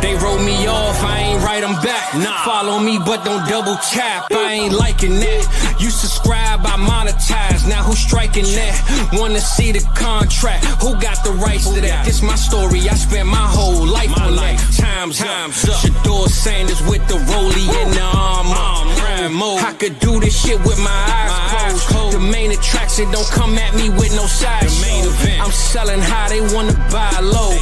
They wrote me off, I ain't write them back. Nah. Follow me, but don't double tap. I ain't liking that. You subscribe, I monetize. Now who's striking that? Wanna see the contract? Who got the rights to that? This my story. I spent my whole life on that. Time's up. Shador Sanders with the rollie in the armor. I could do this shit with my eyes closed. The main attraction don't come at me with no side show. I'm selling high, they wanna buy low.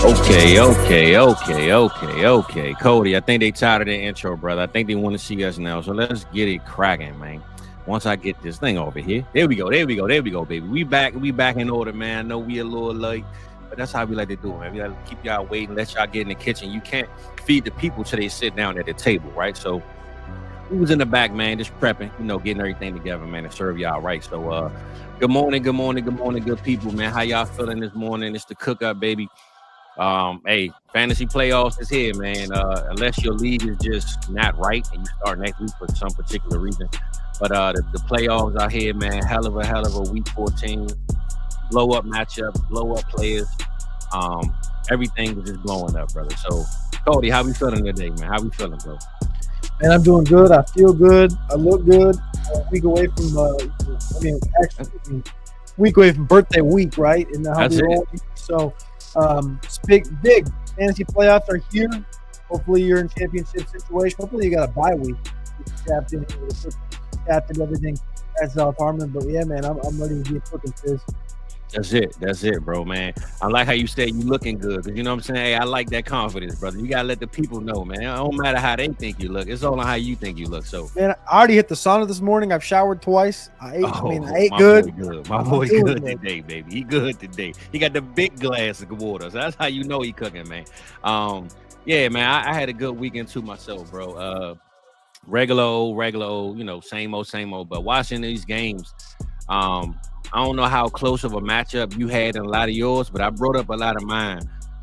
Okay. Cody, I think they tired of the intro, brother. I think they want to see us now. So let's get it cracking, man. Once I get this thing over here. There we go, baby. We back in order, man. I know we a little late, but that's how we like to do it, man. We like to keep y'all waiting, let y'all get in the kitchen. You can't feed the people till they sit down at the table, right? So we was in the back, man, just prepping, getting everything together, man, and serve y'all right. So good morning, good people, man. How y'all feeling this morning? It's the cook up, baby. Hey, fantasy playoffs is here, man. Unless your league is just not right and you start next week for some particular reason. But the playoffs are here, man. Hell of a week 14. Blow up matchups, blow up players. Everything was just blowing up, brother. So, Cody, how we feeling today, man? How we feeling, bro? Man, I'm doing good. I feel good. I look good. A week away from, week away from birthday week, right? And how we roll. So, big fantasy playoffs are here. Hopefully, you're in championship situation. Hopefully, you got a bye week. Captain, everything. That's Harmon. But yeah, man, I'm ready to get cooking, Fizz. That's it, bro, man. I like how you said you looking good, because you know what I'm saying? Hey, I like that confidence, brother. You gotta let the people know, man. It don't matter how they think you look. It's all on how you think you look. So, man, I already hit the sauna this morning. I've showered twice. I ate good. My boy good today, baby. He good today. He got the big glass of water. So that's how you know he cooking, man. Yeah, man, I had a good weekend too myself, bro. Regular old, same old. But watching these games, I don't know how close of a matchup you had in a lot of yours, but I brought up a lot of mine.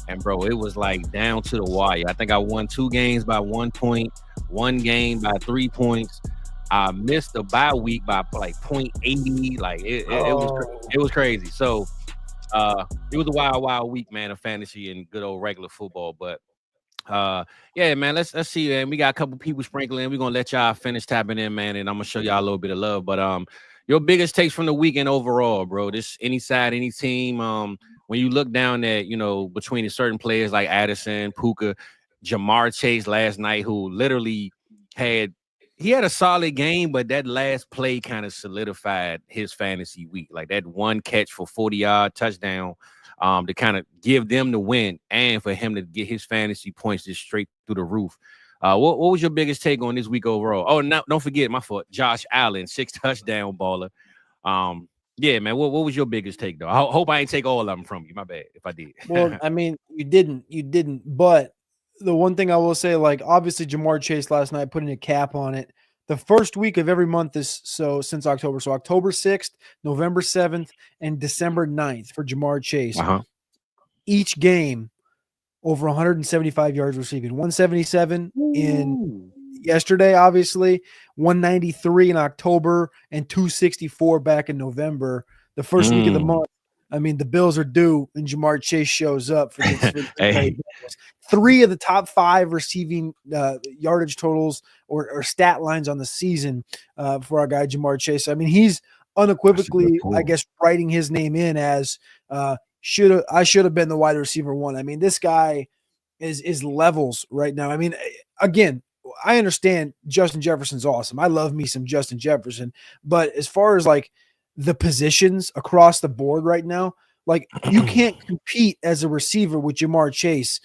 And, bro, it was like down to the wire. I think I won 2 games by 1 point, 1 game by 3 points. I missed the bye week by like 0.80. Like, it was crazy. So, it was a wild week, man, of fantasy and good old regular football. But, yeah, man, let's see, man. We got a couple people sprinkling. We're going to let y'all finish tapping in, man, and I'm going to show y'all a little bit of love. But, your biggest takes from the weekend overall, bro. This any side, any team. When you look down at, between certain players like Addison, Puka, Jamar Chase last night, who literally had a solid game, but that last play kind of solidified his fantasy week. Like that one catch for 40-yard touchdown, to kind of give them the win and for him to get his fantasy points just straight through the roof. What was your biggest take on this week overall? Oh, no, don't forget, my fault, Josh Allen, 6 touchdown baller. Yeah, man, what was your biggest take, though? I hope I ain't take all of them from you. My bad if I did. Well, I mean, you didn't. But the one thing I will say, like, obviously Jamar Chase last night, putting a cap on it. The first week of every month is since October. So October 6th, November 7th, and December 9th for Jamar Chase. Uh-huh. Each game, over 175 yards receiving, 177 in yesterday, obviously, 193 in October, and 264 back in November. The first week of the month, I mean, the Bills are due, and Jamar Chase shows up for this. 3 of the top 5 receiving yardage totals or stat lines on the season for our guy Jamar Chase. I mean, he's unequivocally, I guess, writing his name in as I should have been the wide receiver 1. I mean, this guy is levels right now. I mean, again, I understand Justin Jefferson's awesome. I love me some Justin Jefferson, but as far as like the positions across the board right now, like you can't compete as a receiver with Jamar Chase.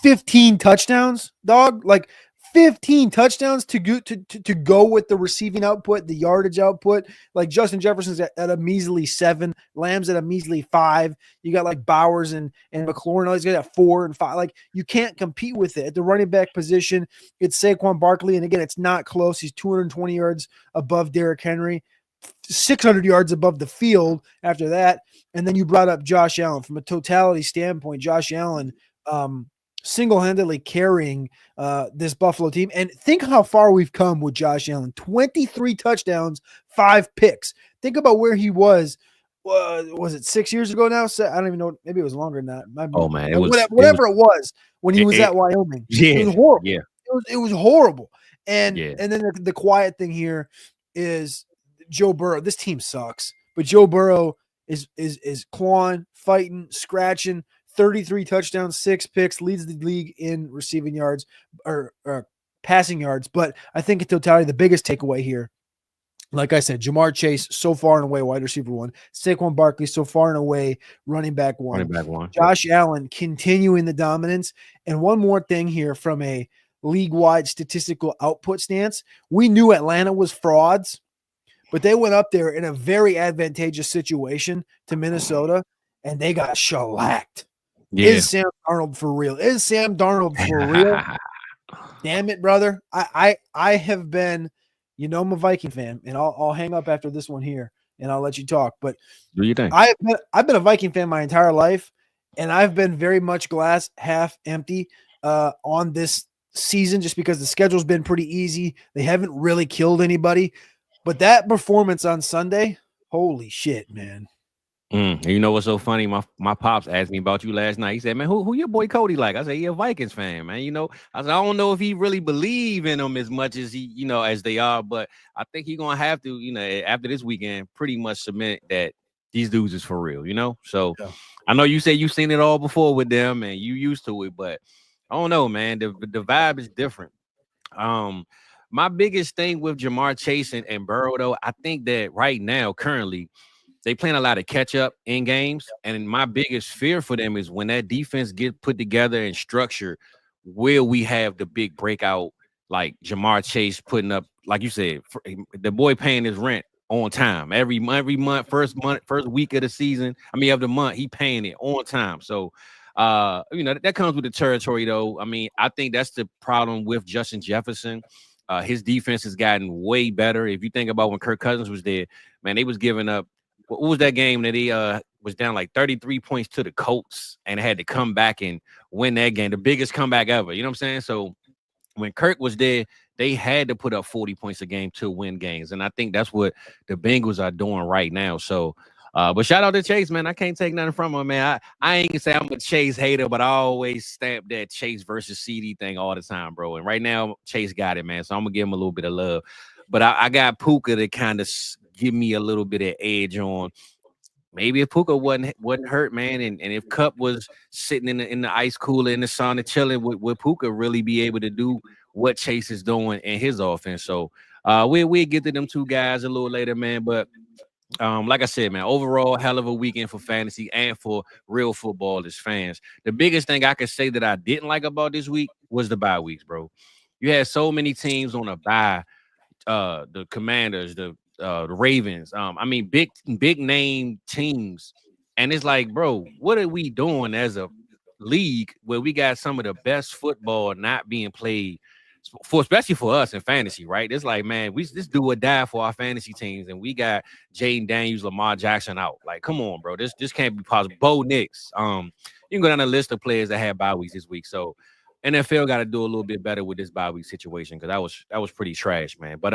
15 touchdowns, dog. Like 15 touchdowns to go with the receiving output, the yardage output. Like Justin Jefferson's at a measly 7, Lamb's at a measly 5. You got like Bowers and McLaurin. He's got 4 and 5. Like you can't compete with it at the running back position. It's Saquon Barkley, and again, it's not close. He's 220 yards above Derrick Henry, 600 yards above the field after that. And then you brought up Josh Allen. From a totality standpoint, Josh Allen, single-handedly carrying this Buffalo team. And think how far we've come with Josh Allen. 23 touchdowns, 5 picks. Think about where he was. Was it 6 years ago now? I don't even know. Maybe it was longer than that. Oh man, Whatever it was when he was at Wyoming. Yeah, it was horrible. Yeah, it was horrible. And yeah. and then the quiet thing here is Joe Burrow. This team sucks, but Joe Burrow is clawing, fighting, scratching. 33 touchdowns, 6 picks, leads the league in receiving yards or passing yards. But I think in totality, the biggest takeaway here, like I said, Jamar Chase so far and away wide receiver 1, Saquon Barkley so far and away running back 1, Josh Allen continuing the dominance. And one more thing here from a league-wide statistical output stance, we knew Atlanta was frauds, but they went up there in a very advantageous situation to Minnesota, and they got shellacked. Yeah. Is Sam Darnold for real? Is Sam Darnold for real? Damn it, brother. I have been, I'm a Viking fan, and I'll hang up after this one here, and I'll let you talk. But do you think? I've been a Viking fan my entire life, and I've been very much glass half empty on this season just because the schedule's been pretty easy. They haven't really killed anybody. But that performance on Sunday, holy shit, man. You know what's so funny? My pops asked me about you last night. He said, "Man, who your boy Cody like?" I said, "He a Vikings fan, man." I said, "I don't know if he really believe in them as much as he, as they are, but I think he's gonna have to, after this weekend, pretty much submit that these dudes is for real, So yeah. I know you say you've seen it all before with them and you used to it, but I don't know, man. The vibe is different. My biggest thing with Jamar Chase and Burrow, though, I think that right now, currently, they playing a lot of catch up in games. And my biggest fear for them is when that defense get put together and structured, will we have the big breakout like Jamar Chase putting up, like you said, the boy paying his rent on time every month, first week of the season. Of the month, he paying it on time. So, that comes with the territory, though. I think that's the problem with Justin Jefferson. His defense has gotten way better. If you think about when Kirk Cousins was there, man, they was giving up. What was that game that he was down like 33 points to the Colts and had to come back and win that game, the biggest comeback ever. You know what I'm saying? So when Kirk was there, they had to put up 40 points a game to win games. And I think that's what the Bengals are doing right now. So, but shout out to Chase, man. I can't take nothing from him, man. I ain't gonna say I'm a Chase hater, but I always stamp that Chase versus CD thing all the time, bro. And right now, Chase got it, man. So I'm gonna give him a little bit of love. But I got Puka to kind of give me a little bit of edge on. Maybe if Puka wasn't hurt, man, and if Cup was sitting in the ice cooler in the sauna chilling, would Puka really be able to do what Chase is doing in his offense? So we'll get to them two guys a little later, man. But like I said, man, overall, hell of a weekend for fantasy and for real football as fans. The biggest thing I could say that I didn't like about this week was the bye weeks, bro. You had so many teams on a bye. The Commanders, the Ravens. Big name teams, and it's like, bro, what are we doing as a league where we got some of the best football not being played especially for us in fantasy, right? It's like, man, we just do or die for our fantasy teams, and we got Jaden Daniels, Lamar Jackson out. Like, come on, bro, this can't be possible. Bo Nix, you can go down the list of players that had bye weeks this week. So NFL got to do a little bit better with this bye week situation because that was pretty trash, man. But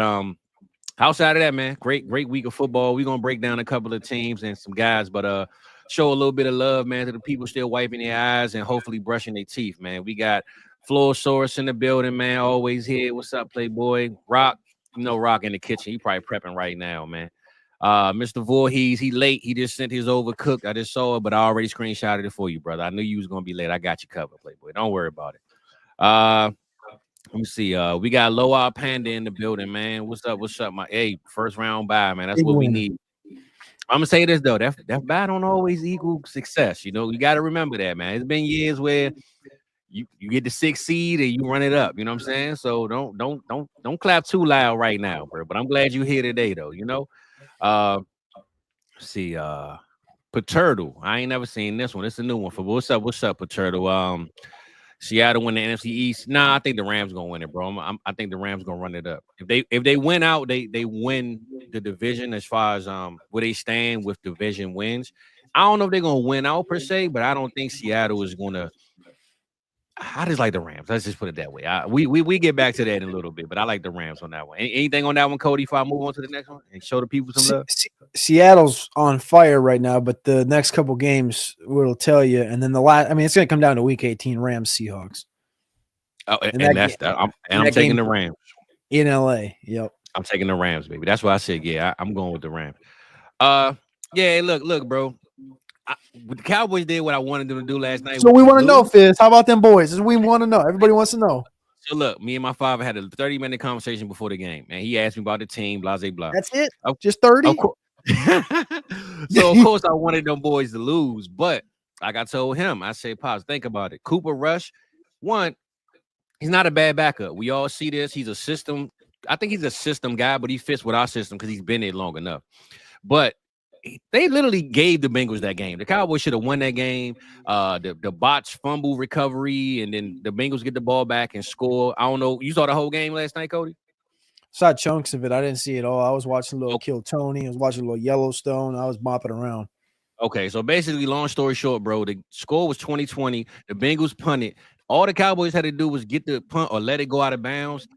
outside of that, man, great week of football. We're gonna break down a couple of teams and some guys, but show a little bit of love, man, to the people still wiping their eyes and hopefully brushing their teeth, man. We got Floorsaurus in the building, man. Always here. What's up, Playboy? Rock, Rock in the kitchen. He probably prepping right now, man. Mr. Voorhees, he late. He just sent his overcooked. I just saw it, but I already screenshotted it for you, brother. I knew you was gonna be late. I got you covered, Playboy. Don't worry about it. Let me see. We got Loa Panda in the building, man. What's up? Hey, first round bye, man. That's what we need. I'm gonna say this though. That bye don't always equal success. You got to remember that, man. It's been years where you get the 6th seed and you run it up. You know what I'm saying? So don't clap too loud right now, bro. But I'm glad you're here today, though. Let's see. Paturtle. I ain't never seen this one. It's a new one. For what's up, Paturtle? Seattle win the NFC East. Nah, I think the Rams gonna win it, bro. I think the Rams gonna run it up. If they win out, they win the division as far as where they stand with division wins. I don't know if they're gonna win out per se, but I don't think Seattle is gonna. I just like the Rams. Let's just put it that way. We get back to that in a little bit, but I like the Rams on that one. Anything on that one, Cody? Before I move on to the next one and show the people some love. Seattle's on fire right now, but the next couple games will tell you. And then the last, I mean, it's going to come down to Week 18, Rams Seahawks. Oh, I'm taking the Rams in LA. Yep, I'm taking the Rams, baby. That's why I said, yeah, I'm going with the Rams. Yeah, look, bro. The Cowboys did what I wanted them to do last night. So we want to know, Fizz. How about them boys? This is what we want to know. Everybody wants to know. So look, me and my father had a 30-minute conversation before the game, and he asked me about the team, blah, blah, blah. That's it? Just 30? So, of course, I wanted them boys to lose, but like I told him, I said, Pops, think about it. Cooper Rush, one, he's not a bad backup. We all see this. He's a system. I think he's a system guy, but he fits with our system because he's been there long enough. But they literally gave the Bengals that game. The Cowboys should have won that game. The botch fumble recovery, and then the Bengals get the ball back and score. I don't know. You saw the whole game last night, Cody? Saw chunks of it. I didn't see it all. I was watching a little Kill Tony. I was watching a little Yellowstone. I was bopping around. Okay, so basically, long story short, bro, the score was 20-20. The Bengals punted. All the Cowboys had to do was get the punt or let it go out of bounds.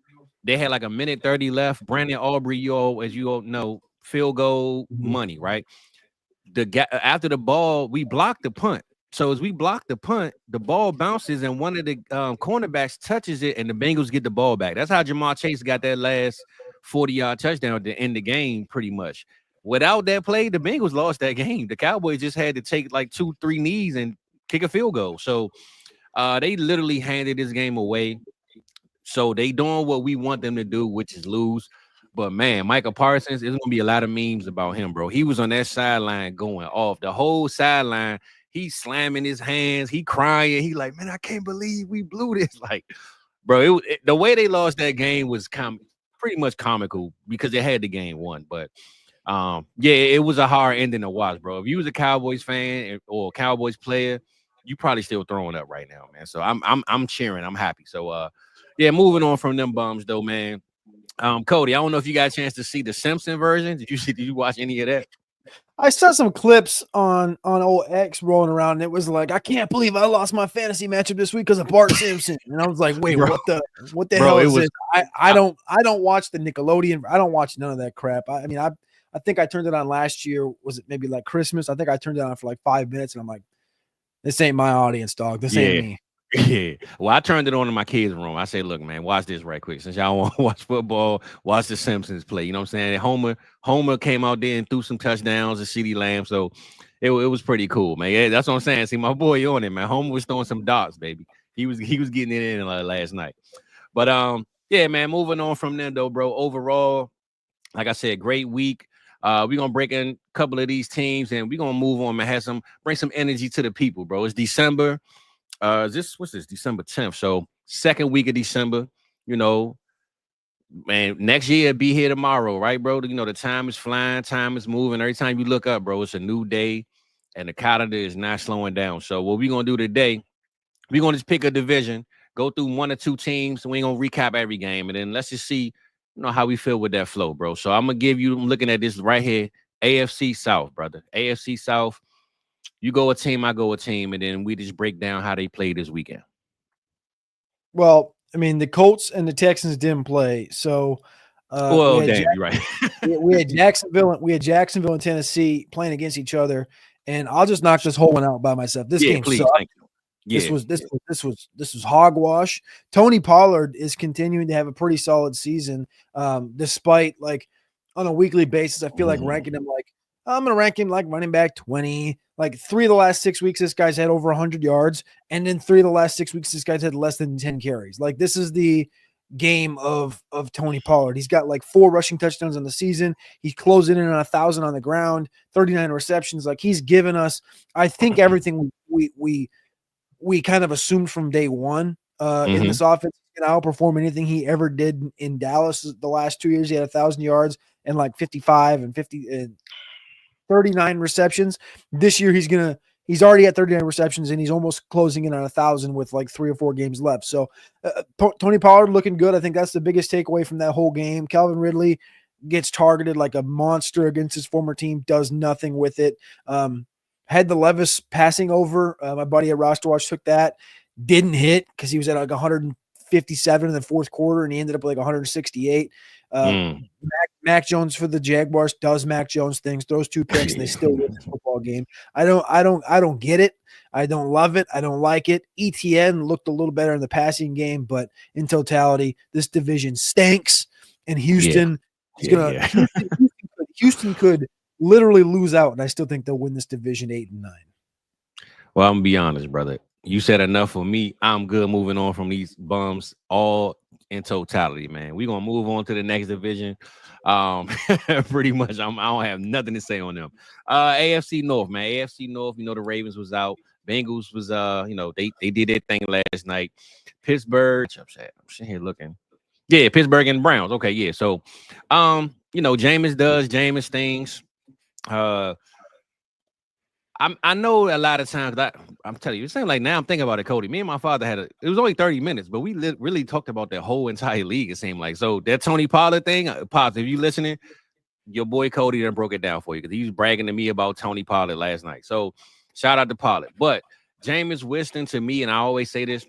They had like a minute 30 left. Brandon Aubrey, as you all know, field goal money, right? After the ball, we blocked the punt. So as we block the punt, the ball bounces and one of the cornerbacks touches it, and the Bengals get the ball back. That's how Jamar Chase got that last 40-yard touchdown to end the game, pretty much. Without that play, the Bengals lost that game. The Cowboys just had to take like 2-3 knees and kick a field goal. So they literally handed this game away. So they doing what we want them to do, which is lose. But man, Micah Parsons, there's gonna be a lot of memes about him, bro. He was on that sideline going off. The whole sideline, he's slamming his hands, he crying. He like, man, I can't believe we blew this. Like, bro, the way they lost that game was pretty much comical because they had the game won. But yeah, it was a hard ending to watch, bro. If you was a Cowboys fan or a Cowboys player, you probably still throwing up right now, man. So I'm cheering. I'm happy. So yeah, moving on from them bums though, man. Cody, I don't know if you got a chance to see the Simpson version. Did you watch any of that? I saw some clips on old X rolling around, and it was like, I can't believe I lost my fantasy matchup this week because of Bart Simpson. And I was like, wait, bro, what the hell is this? I don't watch the Nickelodeon. I don't watch none of that crap. I mean, I think I turned it on last year. Was it maybe like Christmas? I think I turned it on for like 5 minutes, and I'm like, this ain't my audience, dog. This ain't me. Yeah. Well, I turned it on in my kids' room. I say, look, man, watch this right quick. Since y'all want to watch football, watch the Simpsons play. You know what I'm saying? Homer came out there and threw some touchdowns to CeeDee Lamb. So it was pretty cool, man. Yeah, that's what I'm saying. See, my boy on it, man. Homer was throwing some darts, baby. He was getting it in last night. But yeah, man, moving on from there though, bro. Overall, like I said, great week. We're gonna break in a couple of these teams and we're gonna move on and bring some energy to the people, bro. It's December. What's this? December 10th. So second week of December, you know, man, next year be here tomorrow, right, bro? You know, the time is flying, time is moving. Every time you look up, bro, it's a new day, and the calendar is not slowing down. So what we're gonna do today, we're gonna just pick a division, go through one or two teams, and we're gonna recap every game, and then let's just see, you know, how we feel with that flow, bro. So I'm looking at this right here, AFC South, brother. AFC South. You go a team, I go a team, and then we just break down how they played this weekend. Well, I mean, the Colts and the Texans didn't play, so you're right. we had Jacksonville and Tennessee playing against each other, and I'll just knock this whole one out by myself. This game please, sucked. thank you. Yeah. This was hogwash. Tony Pollard is continuing to have a pretty solid season, despite like on a weekly basis. I feel like ranking him like I'm going to rank him like running back 20. Like 3 of the last 6 weeks, this guy's had over 100 yards. And then 3 of the last 6 weeks, this guy's had less than 10 carries. Like this is the game of Tony Pollard. He's got like 4 rushing touchdowns on the season. He's closing in on 1,000 on the ground, 39 receptions. Like he's given us, I think, everything we kind of assumed from day one in this offense. He's going to outperform anything he ever did in Dallas the last 2 years. He had 1,000 yards and like 55 and 50 and 39 receptions. This year he's already at 39 receptions and he's almost closing in on 1,000 with like 3 or 4 games left. So Tony Pollard looking good. I think that's the biggest takeaway from that whole game. Calvin Ridley gets targeted like a monster against his former team, does nothing with it. Had the Levis passing over. My buddy at Roster Watch took that. didn't hit because he was at like 157 in the fourth quarter, and he ended up like 168. Mac Jones for the Jaguars does Mac Jones things, throws 2 picks, and they still win this football game. I don't get it. I don't love it. I don't like it. ETN looked a little better in the passing game, but in totality, this division stinks. And Houston Houston could literally lose out, and I still think they'll win this division 8-9. Well, I'm gonna be honest, brother. You said enough for me. I'm good moving on from these bums all in totality, man. We're gonna move on to the next division. Pretty much I don't have nothing to say on them. AFC North, man. AFC North, the Ravens was out. Bengals was they did their thing last night. Pittsburgh, I'm sitting here looking. Yeah, Pittsburgh and Browns. Okay, yeah. So Jameis things. I know a lot of times I'm telling you, it seems like now I'm thinking about it, Cody. Me and my father it was only 30 minutes, but we really talked about the whole entire league, it seemed like. So that Tony Pollard thing, Pops, if you listening, your boy Cody done broke it down for you because he was bragging to me about Tony Pollard last night. So shout out to Pollard. But Jameis Winston, to me, and I always say this,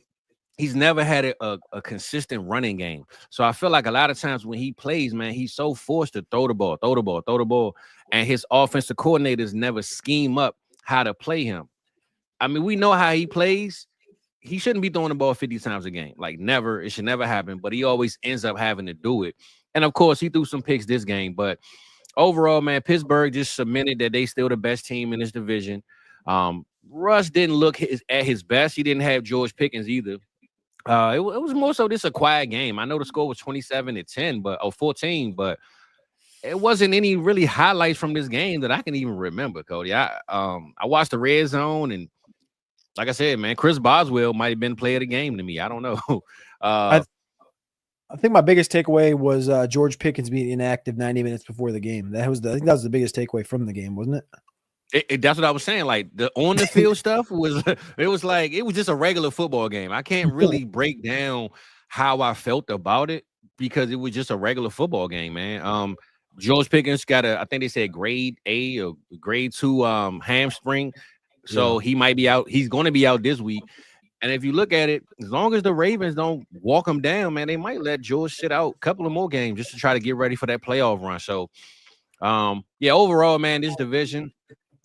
he's never had a consistent running game. So I feel like a lot of times when he plays, man, he's so forced to throw the ball. And his offensive coordinators never scheme up how to play him. I mean, we know how he plays. He shouldn't be throwing the ball 50 times a game. Like, never. It should never happen. But he always ends up having to do it. And, of course, he threw some picks this game. But overall, man, Pittsburgh just cemented that they still the best team in this division. Russ didn't look at his best. He didn't have George Pickens either. It was more so this a quiet game. I know the score was 27-10, or 14, but it wasn't any really highlights from this game that I can even remember, Cody. I watched the red zone, and like I said, man, Chris Boswell might have been player of the game to me. I don't know. I think my biggest takeaway was George Pickens being inactive 90 minutes before the game. I think that was the biggest takeaway from the game, wasn't it? That's what I was saying. Like the on the field stuff was just a regular football game. I can't really break down how I felt about it because it was just a regular football game, man. George Pickens got I think they said grade A or grade 2 hamstring. So he might be out. He's going to be out this week. And if you look at it, as long as the Ravens don't walk him down, man, they might let George sit out a couple of more games just to try to get ready for that playoff run. So, overall, man, this division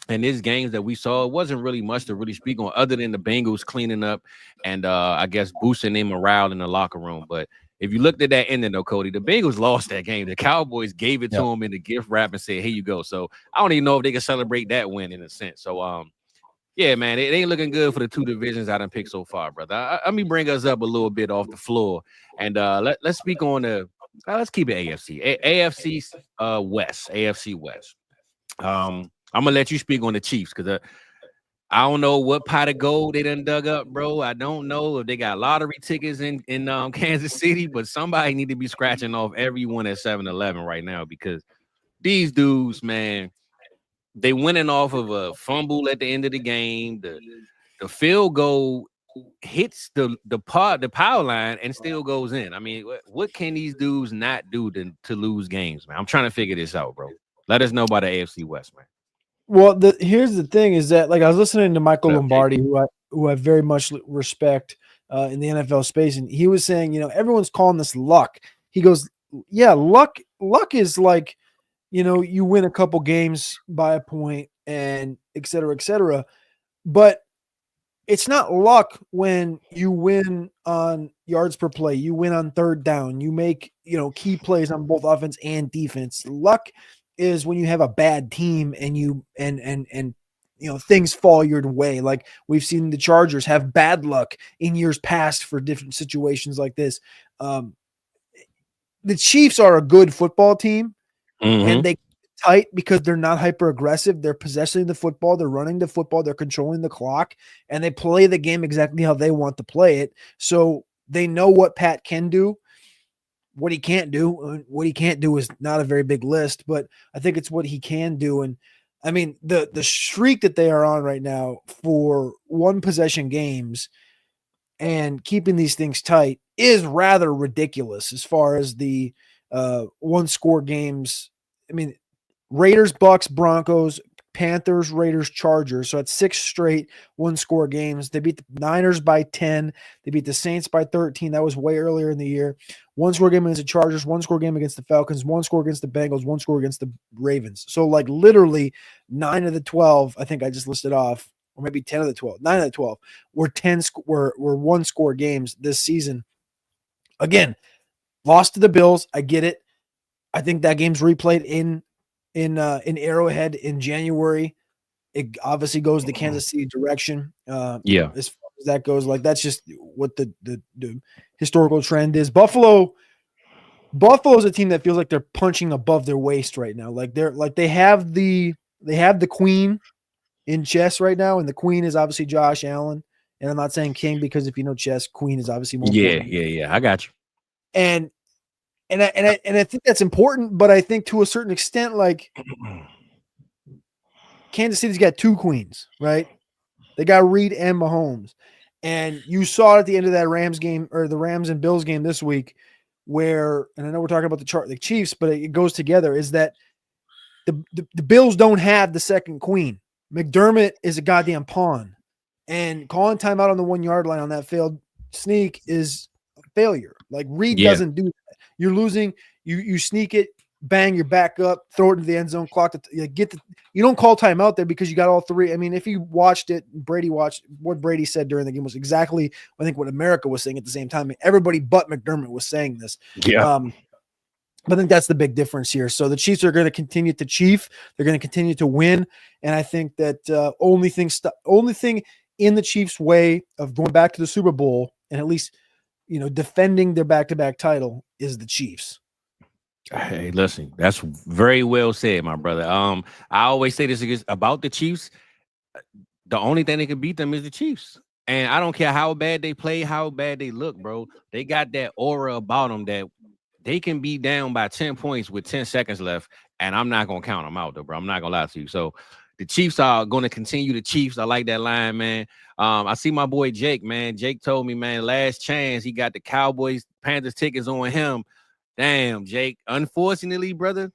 and these games that we saw, it wasn't really much to really speak on other than the Bengals cleaning up and I guess boosting their morale in the locker room. But if you looked at that ending, though, Cody, the Bengals lost that game. The Cowboys gave it to them in the gift wrap and said, here you go. So I don't even know if they can celebrate that win in a sense. So, yeah, man, it ain't looking good for the two divisions I done picked so far, brother. Let me bring us up a little bit off the floor. And let's speak on let's keep it AFC. AFC West. I'm going to let you speak on the Chiefs because I don't know what pot of gold they done dug up, bro. I don't know if they got lottery tickets in Kansas City, but somebody need to be scratching off everyone at 7-Eleven right now because these dudes, man, they winning off of a fumble at the end of the game. The field goal hits the power line and still goes in. I mean, what can these dudes not do to lose games, man? I'm trying to figure this out, bro. Let us know about the AFC West, man. Well, here's the thing is that, like, I was listening to Michael Lombardi, who I very much respect in the NFL space, and he was saying, everyone's calling this luck. He goes, yeah, luck is like, you win a couple games by a point and et cetera, but it's not luck when you win on yards per play, you win on third down, you make, key plays on both offense and defense. Luck is when you have a bad team and things fall your way. Like we've seen the Chargers have bad luck in years past for different situations like this. The Chiefs are a good football team and they tight because they're not hyper aggressive. They're possessing the football. They're running the football. They're controlling the clock and they play the game exactly how they want to play it. So they know what Pat can do. What he can't do is not a very big list, but I think it's what he can do. And I mean, the streak that they are on right now for one possession games and keeping these things tight is rather ridiculous as far as the one score games. I mean, Raiders, Bucks, Broncos, Panthers, Raiders, Chargers. So that's 6 straight one-score games. They beat the Niners by 10. They beat the Saints by 13. That was way earlier in the year. One-score game against the Chargers, one-score game against the Falcons, one-score against the Bengals, one-score against the Ravens. So like literally 9 of the 12, I think I just listed off, or maybe 10 of the 12, 9 of the 12 were one-score games this season. Again, lost to the Bills. I get it. I think that game's replayed in Arrowhead in January. It obviously goes the Kansas City direction. As far as that goes, like that's just what the historical trend is. Buffalo's a team that feels like they're punching above their waist right now. Like they have the queen in chess right now, and the queen is obviously Josh Allen. And I'm not saying king because if you know chess, queen is obviously more important. Yeah. I got you. And I think that's important, but I think to a certain extent, like Kansas City's got 2 queens, right? They got Reed and Mahomes. And you saw at the end of that Rams game, or the Rams and Bills game this week, where, and I know we're talking about the Chiefs, but it goes together, is that the Bills don't have the second queen. McDermott is a goddamn pawn. And calling timeout on the 1-yard line on that failed sneak is a failure. Like Reed doesn't do that. You're losing. You sneak it, bang, you're back up, throw it into the end zone, clock you don't call timeout there because you got all 3. I mean, if you watched it, Brady watched what Brady said during the game was exactly, I think, what America was saying at the same time. I mean, everybody but McDermott was saying this. Yeah. I think that's the big difference here. So the Chiefs are going to continue to chief. They're going to continue to win. And I think that only thing in the Chiefs' way of going back to the Super Bowl and at least, defending their back-to-back title is the Chiefs. Hey, listen, that's very well said, my brother. I always say this about the Chiefs. The only thing that can beat them is the Chiefs. And I don't care how bad they play, how bad they look, bro. They got that aura about them that they can be down by 10 points with 10 seconds left, and I'm not going to count them out, though, bro. I'm not going to lie to you. So the Chiefs are going to continue the Chiefs. I like that line, man. I see my boy Jake, man. Jake told me, man, last chance, he got the Cowboys, Panthers tickets on him. Damn, Jake. Unfortunately, brother,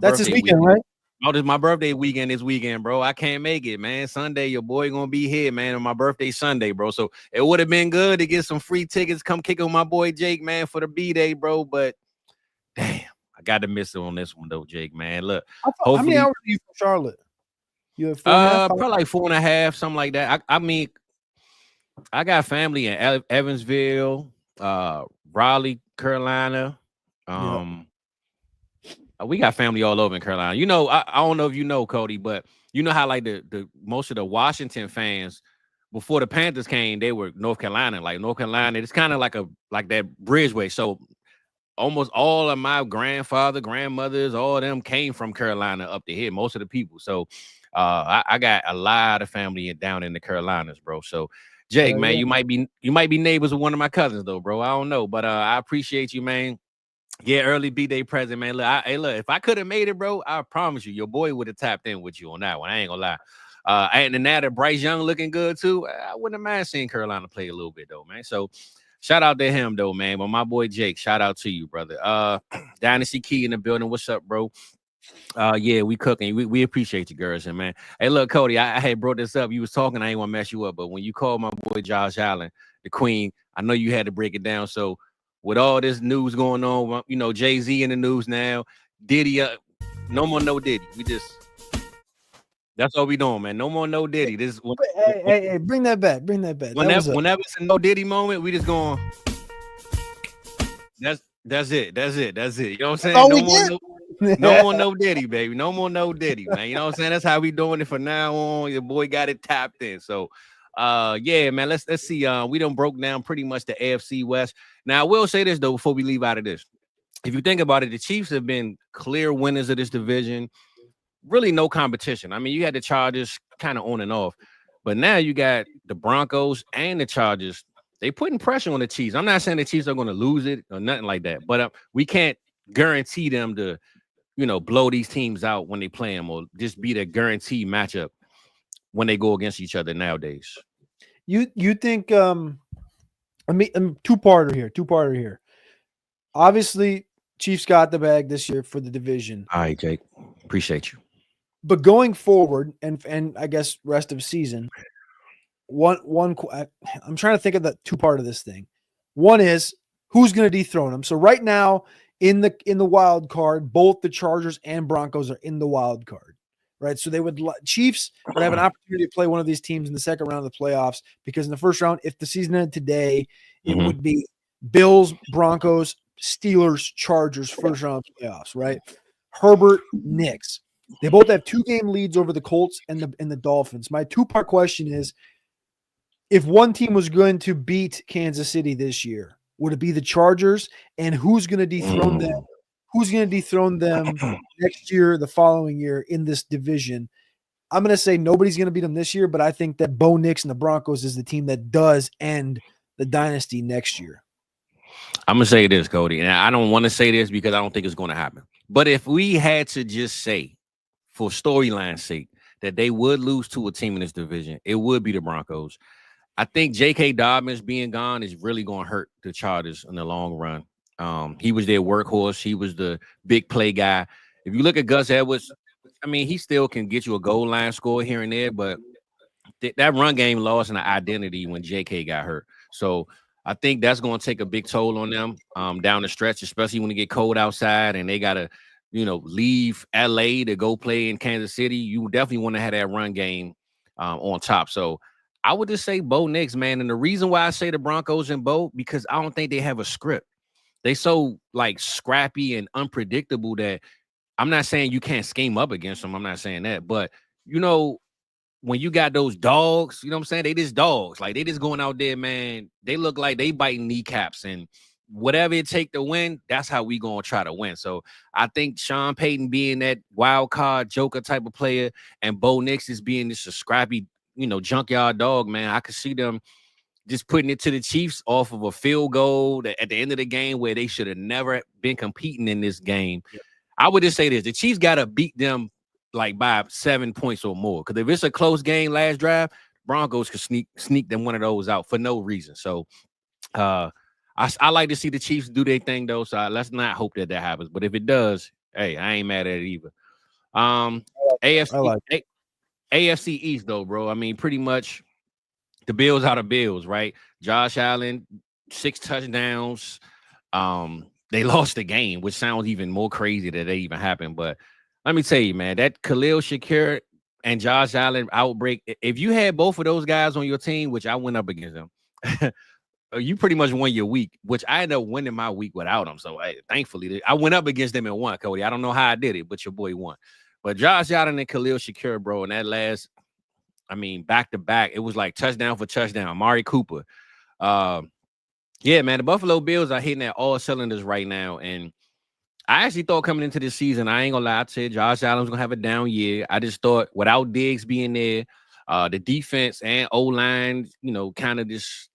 that's this weekend, right? Oh, this is my birthday weekend this weekend, bro. I can't make it, man. Sunday, your boy gonna be here, man, on my birthday Sunday, bro. So it would have been good to get some free tickets. Come kick on my boy Jake, man, for the B-Day, bro. But damn, I got to miss it on this one, though, Jake, man. Look, how many hours are you from Charlotte? You have 4.5? Probably like 4.5, something like that. I mean, I got family in Evansville, Raleigh, Carolina. We got family all over in Carolina. I don't know if you know, Cody, but you know how like the most of the Washington fans before the Panthers came, they were North Carolina. Like North Carolina, it's kind of like that bridgeway. So almost all of my grandmothers, all of them came from Carolina up to here. Most of the people. So I got a lot of family down in the Carolinas, bro. So Jake, man, you might be neighbors with one of my cousins, though, bro. I don't know, but I appreciate you, man. Yeah, early B-Day present, man. Look, if I could have made it, bro, I promise you, your boy would have tapped in with you on that one. I ain't gonna lie. And now that Bryce Young looking good too, I wouldn't have mind seeing Carolina play a little bit though, man. So shout out to him though, man. But my boy Jake, shout out to you, brother. Dynasty Key in the building. What's up, bro? Yeah, we cooking. We appreciate you, girls, and man. Hey, look, Cody, I had brought this up. You was talking, I ain't want to mess you up, but when you called my boy Josh Allen, the Queen, I know you had to break it down. So with all this news going on, Jay-Z in the news now, Diddy, no more no Diddy. That's all we doing, man. No more no Diddy. Hey, bring that back. Whenever it's a no Diddy moment, we just going. That's it. You know what I'm saying? No more no Diddy, baby. No more no Diddy, man. You know what I'm saying? That's how we doing it from now on. Your boy got it tapped in. So yeah, man. Let's see. We done broke down pretty much the AFC West. Now I will say this though, before we leave out of this. If you think about it, the Chiefs have been clear winners of this division. Really no competition. I mean, you had the Chargers kind of on and off, but now you got the Broncos and the Chargers. They putting pressure on the Chiefs. I'm not saying the Chiefs are going to lose it or nothing like that, but we can't guarantee them to, blow these teams out when they play them or just be the guaranteed matchup when they go against each other nowadays. You think two-parter here. Obviously, Chiefs got the bag this year for the division. All right, Jake. Appreciate you. But going forward, and I guess rest of season, I'm trying to think of the two part of this thing. One is who's going to dethrone them. So right now in the wild card, both the Chargers and Broncos are in the wild card, right? So they would Chiefs would have an opportunity to play one of these teams in the second round of the playoffs, because in the first round, if the season ended today, it would be Bills, Broncos, Steelers, Chargers, first round playoffs, right? Herbert, Knicks. They both have 2-game leads over the Colts and the Dolphins. My two-part question is, if one team was going to beat Kansas City this year, would it be the Chargers? And who's going to dethrone them? Who's going to dethrone them next year, the following year in this division? I'm going to say nobody's going to beat them this year, but I think that Bo Nix and the Broncos is the team that does end the dynasty next year. I'm going to say this, Cody, and I don't want to say this because I don't think it's going to happen. But if we had to just say, for storyline's sake, that they would lose to a team in this division, it would be the Broncos. I think J.K. Dobbins being gone is really going to hurt the Chargers in the long run. He was their workhorse. He was the big play guy. If you look at Gus Edwards, I mean, he still can get you a goal line score here and there, but that run game lost an identity when J.K. got hurt. So I think that's going to take a big toll on them down the stretch, especially when it get cold outside and they got to, leave L.A. to go play in Kansas City. You definitely want to have that run game on top. So I would just say Bo Nix, man. And the reason why I say the Broncos and Bo, because I don't think they have a script. They so scrappy and unpredictable that I'm not saying you can't scheme up against them. I'm not saying that. But, when you got those dogs, you know what I'm saying? They just dogs. They just going out there, man. They look like they biting kneecaps. And whatever it take to win, that's how we going to try to win. So I think Sean Payton being that wild card joker type of player and Bo Nix is being this scrappy, junkyard dog, man. I could see them just putting it to the Chiefs off of a field goal at the end of the game where they should have never been competing in this game. Yeah. I would just say this. The Chiefs got to beat them by 7 points or more. Because if it's a close game last drive, Broncos could sneak them one of those out for no reason. So I like to see the Chiefs do their thing, though. So let's not hope that happens. But if it does, hey, I ain't mad at it either. AFC East, though, bro. I mean, pretty much the Bills are the Bills, right? Josh Allen, 6 touchdowns. They lost the game, which sounds even more crazy that they even happened. But let me tell you, man, that Khalil Shakir and Josh Allen outbreak, if you had both of those guys on your team, which I went up against them, you pretty much won your week, which I ended up winning my week without them. So thankfully, I went up against them and won, Cody. I don't know how I did it, but your boy won. But Josh Allen and Khalil Shakir, bro, and that last, back to back, it was like touchdown for touchdown. Amari Cooper. Yeah, man, the Buffalo Bills are hitting at all cylinders right now. And I actually thought coming into this season, I ain't gonna lie, I said Josh Allen's gonna have a down year. I just thought without Diggs being there, the defense and O-line, kind of just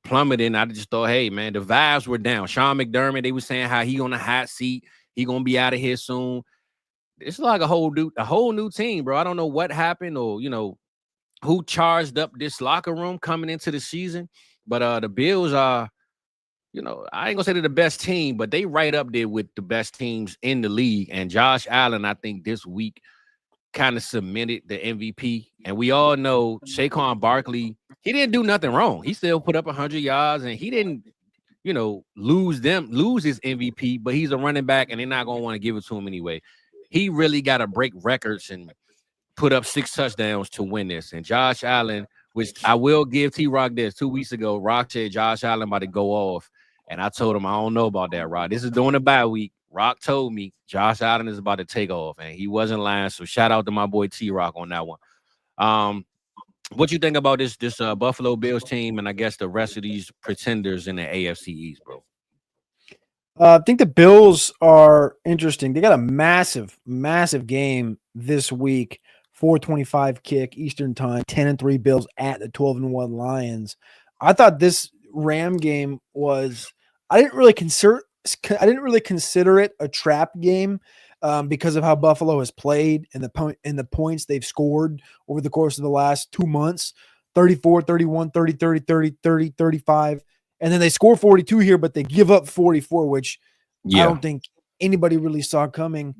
plummeting. I just thought, hey, man, the vibes were down. Sean McDermott, they were saying how he on the hot seat. He gonna be out of here soon. It's like a whole new team, bro. I don't know what happened or, who charged up this locker room coming into the season. But the Bills are, I ain't gonna say they're the best team, but they right up there with the best teams in the league. And Josh Allen, I think this week kind of cemented the MVP. And we all know Saquon Barkley, he didn't do nothing wrong. He still put up 100 yards and he didn't, lose his MVP, but he's a running back and they're not gonna want to give it to him anyway. He really got to break records and put up 6 touchdowns to win this. And Josh Allen, which I will give T-Rock this, 2 weeks ago, Rock said Josh Allen about to go off. And I told him, I don't know about that, Rock. This is during the bye week. Rock told me Josh Allen is about to take off. And he wasn't lying. So shout out to my boy T-Rock on that one. What you think about this Buffalo Bills team and I guess the rest of these pretenders in the AFC East, bro? I think the Bills are interesting. They got a massive, massive game this week. 4:25 kick Eastern time. 10-3 Bills at the 12-1 Lions. I thought this Ram game was. I didn't really consider it a trap game because of how Buffalo has played and the points they've scored over the course of the last 2 months. 34, 31, 30, 30, 30, 30, 35. And then they score 42 here, but they give up 44, which I don't think anybody really saw coming.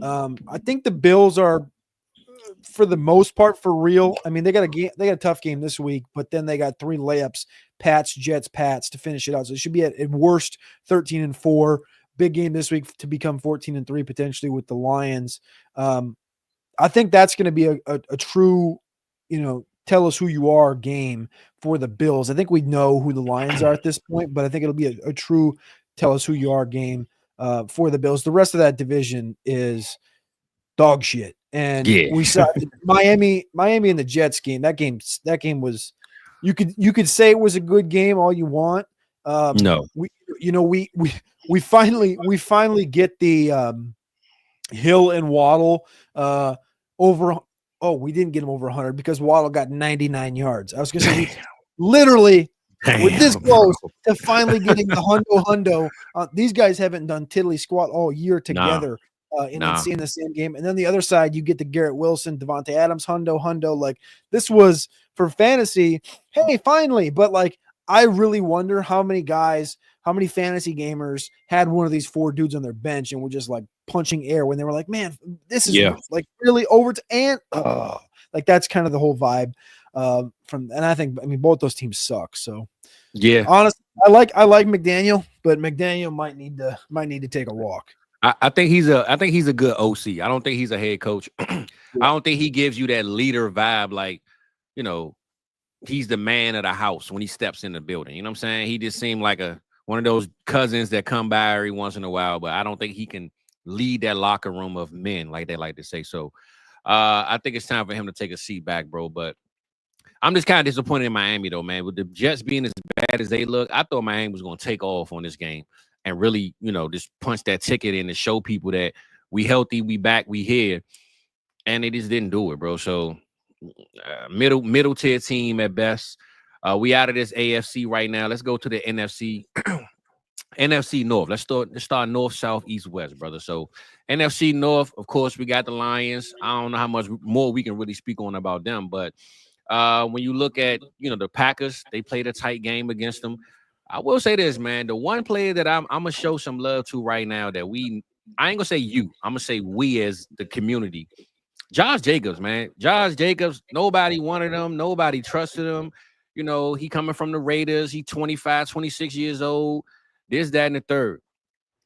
I think the Bills are for the most part, for real. I mean, they got a tough game this week, but then they got 3 layups, Pats, Jets, Pats to finish it out. So it should be at worst 13-4. Big game this week to become 14-3 potentially with the Lions. I think that's going to be a true, tell us who you are game for the Bills. I think we know who the Lions are at this point, but I think it'll be a true tell us who you are game for the Bills. The rest of that division is dog shit. And we saw Miami and the Jets game. That game was, you could say it was a good game all you want. No, we finally get the Hill and Waddle over. Oh, we didn't get him over 100 because Waddle got 99 yards. I was going to say, literally, with this close to finally getting the hundo. These guys haven't done tiddly squat all year together in the same game. And then the other side, you get the Garrett Wilson, Devontae Adams, hundo. Like, this was for fantasy. Hey, finally. But like, I really wonder how many fantasy gamers had one of these 4 dudes on their bench and were just like punching air when they were like, man, this is like really over to, and like that's kind of the whole vibe and I mean, both those teams suck. So honestly, I like McDaniel, but McDaniel might need to take a walk. I think he's a good OC. I don't think he's a head coach. I don't think he gives you that leader vibe. Like, he's the man of the house when he steps in the building. You know what I'm saying? He just seemed like one of those cousins that come by every once in a while, but I don't think he can lead that locker room of men, like they like to say. So I think it's time for him to take a seat back, bro. But I'm just kind of disappointed in Miami, though, man. With the Jets being as bad as they look, I thought Miami was going to take off on this game and really, just punch that ticket in and show people that we healthy, we back, we here. And they just didn't do it, bro. So middle tier team at best. We out of this AFC right now. Let's go to the NFC. NFC North. Let's start north, south, east, west, brother. So NFC North, of course, we got the Lions. I don't know how much more we can really speak on about them, but when you look at the Packers, they played a tight game against them. I will say this, man. The one player that I'm gonna show some love to right now that I ain't gonna say you, I'm gonna say we as the community. Josh Jacobs, man. Josh Jacobs, nobody wanted him. Nobody trusted him. He coming from the Raiders. He 25, 26 years old. This, that, and the third.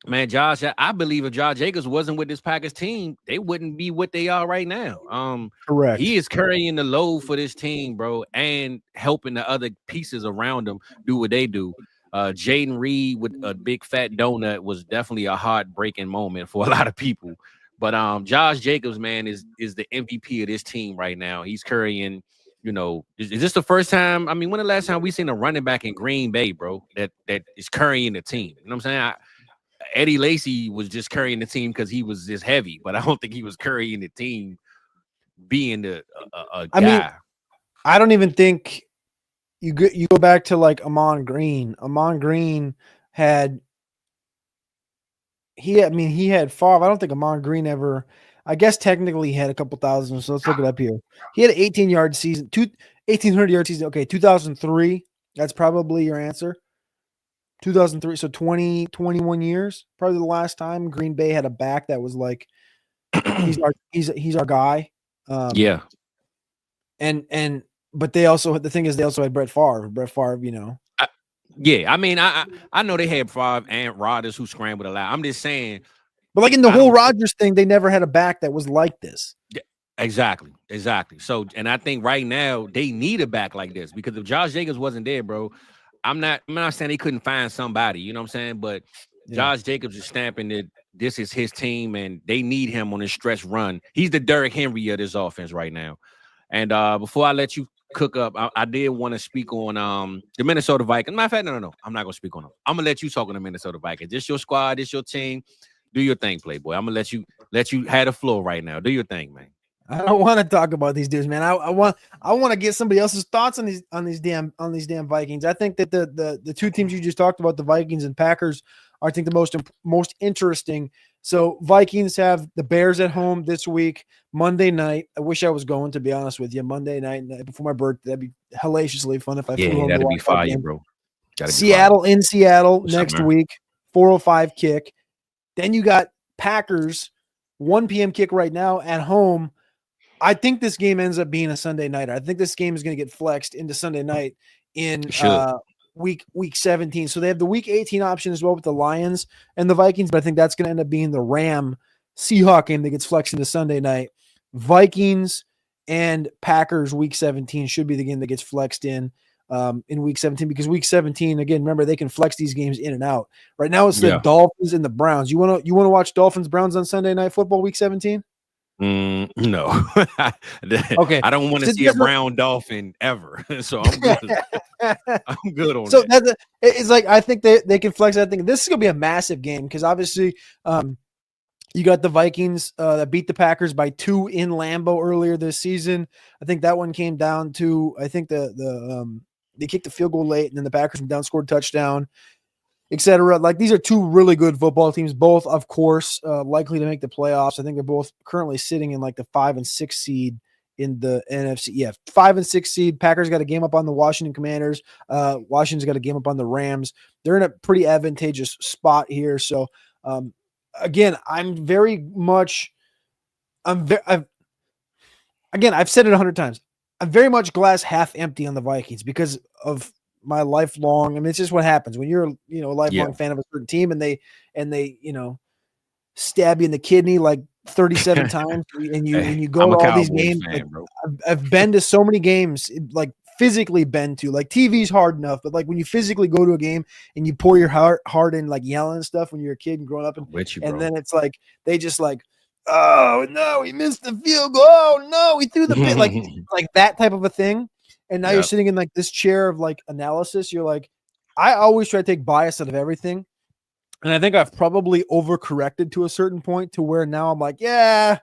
Man, Josh, I believe if Josh Jacobs wasn't with this Packers team, they wouldn't be what they are right now. Correct. He is carrying the load for this team, bro, and helping the other pieces around him do what they do. Jaden Reed with a big fat donut was definitely a heartbreaking moment for a lot of people. But Josh Jacobs, man, is the MVP of this team right now. He's carrying, is this the first time? I mean, when the last time we seen a running back in Green Bay, bro, that is carrying the team? You know what I'm saying? Eddie Lacy was just carrying the team because he was just heavy, but I don't think he was carrying the team being a guy. I mean, I don't even think you go back to like Amon Green. Amon Green had 5. I don't think Amon Green ever. I guess technically he had a couple thousand. So let's look it up here. He had an 18-yard season, 1,800-yard season. Okay, 2003. That's probably your answer. 2003. So 21 years. Probably the last time Green Bay had a back that was like, he's our guy. Yeah. But they also had Brett Favre. Yeah, I mean, I know they had Favre and Rodgers who scrambled a lot. I'm just saying. But like in the whole Rodgers thing, they never had a back that was like this. Yeah, exactly. So, and I think right now they need a back like this because if Josh Jacobs wasn't there, bro, I'm not saying they couldn't find somebody, you know what I'm saying? But Josh Jacobs is stamping that this is his team and they need him on a stretch run. He's the Derrick Henry of this offense right now. And before I let you cook up, I did want to speak on the Minnesota Vikings. Matter of fact, no. I'm not gonna speak on them. I'm gonna let you talk on the Minnesota Vikings. This your squad, this your team. Do your thing, Playboy. I'm gonna let you have the floor right now. Do your thing, man. I don't want to talk about these dudes, man. I want to get somebody else's thoughts on these damn Vikings. I think that the two teams you just talked about, the Vikings and Packers, are I think the most interesting. So Vikings have the Bears at home this week, Monday night. I wish I was going, to be honest with you. Monday night before my birthday, that'd be hellaciously fun if I flew home. That'd be fire, bro. Seattle in Seattle next week, 4:05 kick. Then you got Packers, 1 p.m. kick right now at home. I think this game ends up being a Sunday nighter. I think this game is going to get flexed into Sunday night in week 17. So they have the week 18 option as well with the Lions and the Vikings, but I think that's going to end up being the Ram Seahawk game that gets flexed into Sunday night. Vikings and Packers week 17 should be the game that gets flexed in week 17, because week 17, again, remember, they can flex these games in and out. Right now it's the Dolphins and the Browns. You want to watch Dolphins Browns on Sunday Night Football week 17? No. Okay. I don't want to see a brown dolphin ever. So I'm good. I'm good on so that. It's like, I think they can flex that thing. This is going to be a massive game because obviously you got the Vikings that beat the Packers by 2 in Lambeau earlier this season. I think that one came down to, I think they kicked the field goal late and then the Packers down scored a touchdown, etc. Like, these are two really good football teams, both, of course, likely to make the playoffs. I think they're both currently sitting in like the 5 and 6 seed in the NFC. Yeah, 5 and 6 seed. Packers got a game up on the Washington Commanders. Washington's got a game up on the Rams. They're in a pretty advantageous spot here. So, again, I've said it 100 times. I'm very much glass half empty on the Vikings because of my lifelong. I mean, it's just what happens when you're, a lifelong fan of a certain team and they, stab you in the kidney like 37 times and you go to all these games. Fan, I've been to so many games, like physically been to, like, TV's hard enough, but like when you physically go to a game and you pour your heart in, like yelling and stuff when you're a kid and growing up, and then it's like, they just like, oh no, he missed the field goal. Oh no, he threw the pit, like that type of a thing. And now you're sitting in like this chair of like analysis. You're like, I always try to take bias out of everything. And I think I've probably overcorrected to a certain point to where now I'm like, yeah.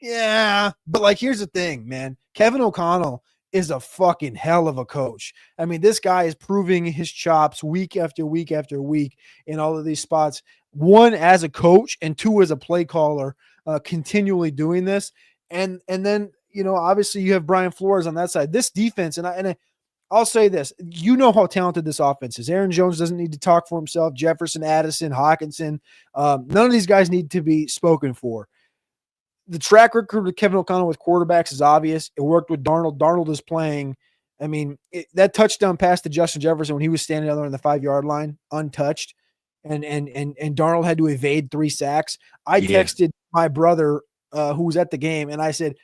But like, here's the thing, man. Kevin O'Connell is a fucking hell of a coach. I mean, this guy is proving his chops week after week after week in all of these spots. 1, as a coach, and 2, as a play caller, continually doing this. And then, obviously you have Brian Flores on that side. This defense, and I'll say this, how talented this offense is. Aaron Jones doesn't need to talk for himself. Jefferson, Addison, Hawkinson, none of these guys need to be spoken for. The track record with Kevin O'Connell with quarterbacks is obvious. It worked with Darnold. Darnold is playing. I mean, that touchdown pass to Justin Jefferson when he was standing down there on the 5-yard line, untouched, and Darnold had to evade 3 sacks. I texted my brother who was at the game, and I said,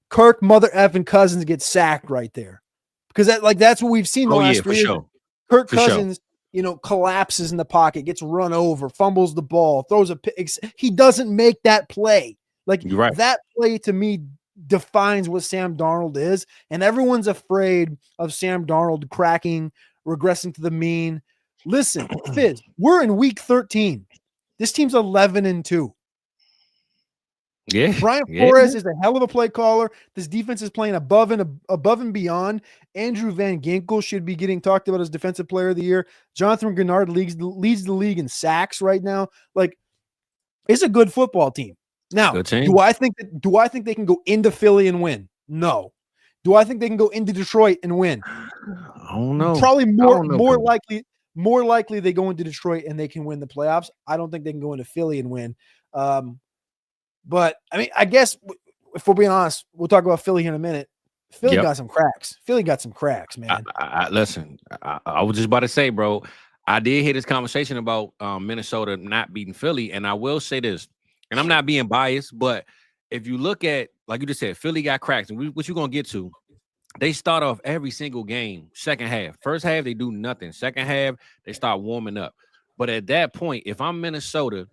Kirk mother effing Cousins gets sacked right there, because that's what we've seen the last 3 years. Sure. Kirk Cousins, collapses in the pocket, gets run over, fumbles the ball, throws a pick. He doesn't make that play. Like, that play to me defines what Sam Darnold is, and everyone's afraid of Sam Darnold cracking, regressing to the mean. Listen, Fizz, we're in week 13. This team's 11-2. Yeah, Brian Flores is a hell of a play caller. This defense is playing above and beyond. Andrew Van Ginkel should be getting talked about as Defensive Player of the Year. Jonathan Grenard leads the league in sacks right now. Like, it's a good football team. Now, do I think they can go into Philly and win? No. Do I think they can go into Detroit and win? I don't know. Probably more likely they go into Detroit and they can win the playoffs. I don't think they can go into Philly and win. But I mean, I guess if we're being honest, we'll talk about Philly here in a minute. Philly got some cracks. Philly got some cracks, man. Listen, I was just about to say, bro, I did hear this conversation about Minnesota not beating Philly, and I will say this, and I'm not being biased, but if you look at, like you just said, Philly got cracks, and what you're going to get to, they start off every single game, second half. First half, they do nothing. Second half, they start warming up. But at that point, if I'm Minnesota,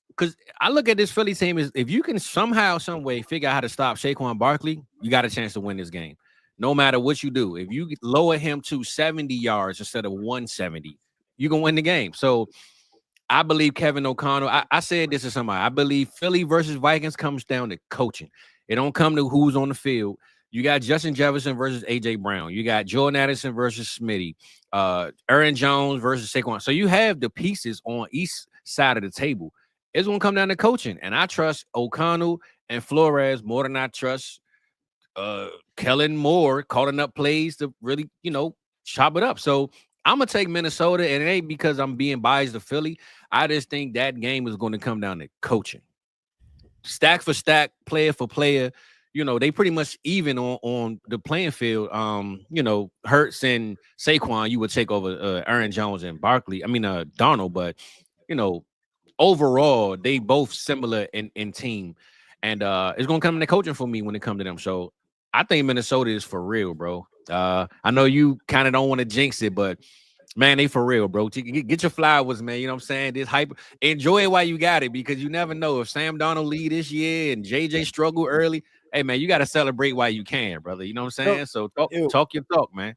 because I look at this Philly team as, if you can somehow, some way figure out how to stop Saquon Barkley, you got a chance to win this game. No matter what you do, if you lower him to 70 yards instead of 170, you can win the game. So I believe Kevin O'Connell. I said this to somebody. I believe Philly versus Vikings comes down to coaching. It don't come to who's on the field. You got Justin Jefferson versus A.J. Brown. You got Jordan Addison versus Smitty. Aaron Jones versus Saquon. So you have the pieces on each side of the table. It's going to come down to coaching. And I trust O'Connell and Flores more than I trust Kellen Moore calling up plays to really, chop it up. So I'm going to take Minnesota, and it ain't because I'm being biased to Philly. I just think that game is going to come down to coaching. stack for stack, player for player, they pretty much even on the playing field. Hurts and Saquon, you would take over Aaron Jones and Darnold, but you know, overall, they both similar in team. And it's gonna come to coaching for me when it comes to them. So I think Minnesota is for real, bro. I know you kind of don't want to jinx it, but man, they for real, bro. Get your flowers, man. You know what I'm saying? This hype, enjoy it while you got it, because you never know if Sam Darnold lead this year and JJ struggle early. Hey, man, you got to celebrate while you can, brother. You know what I'm saying? So talk your talk, man.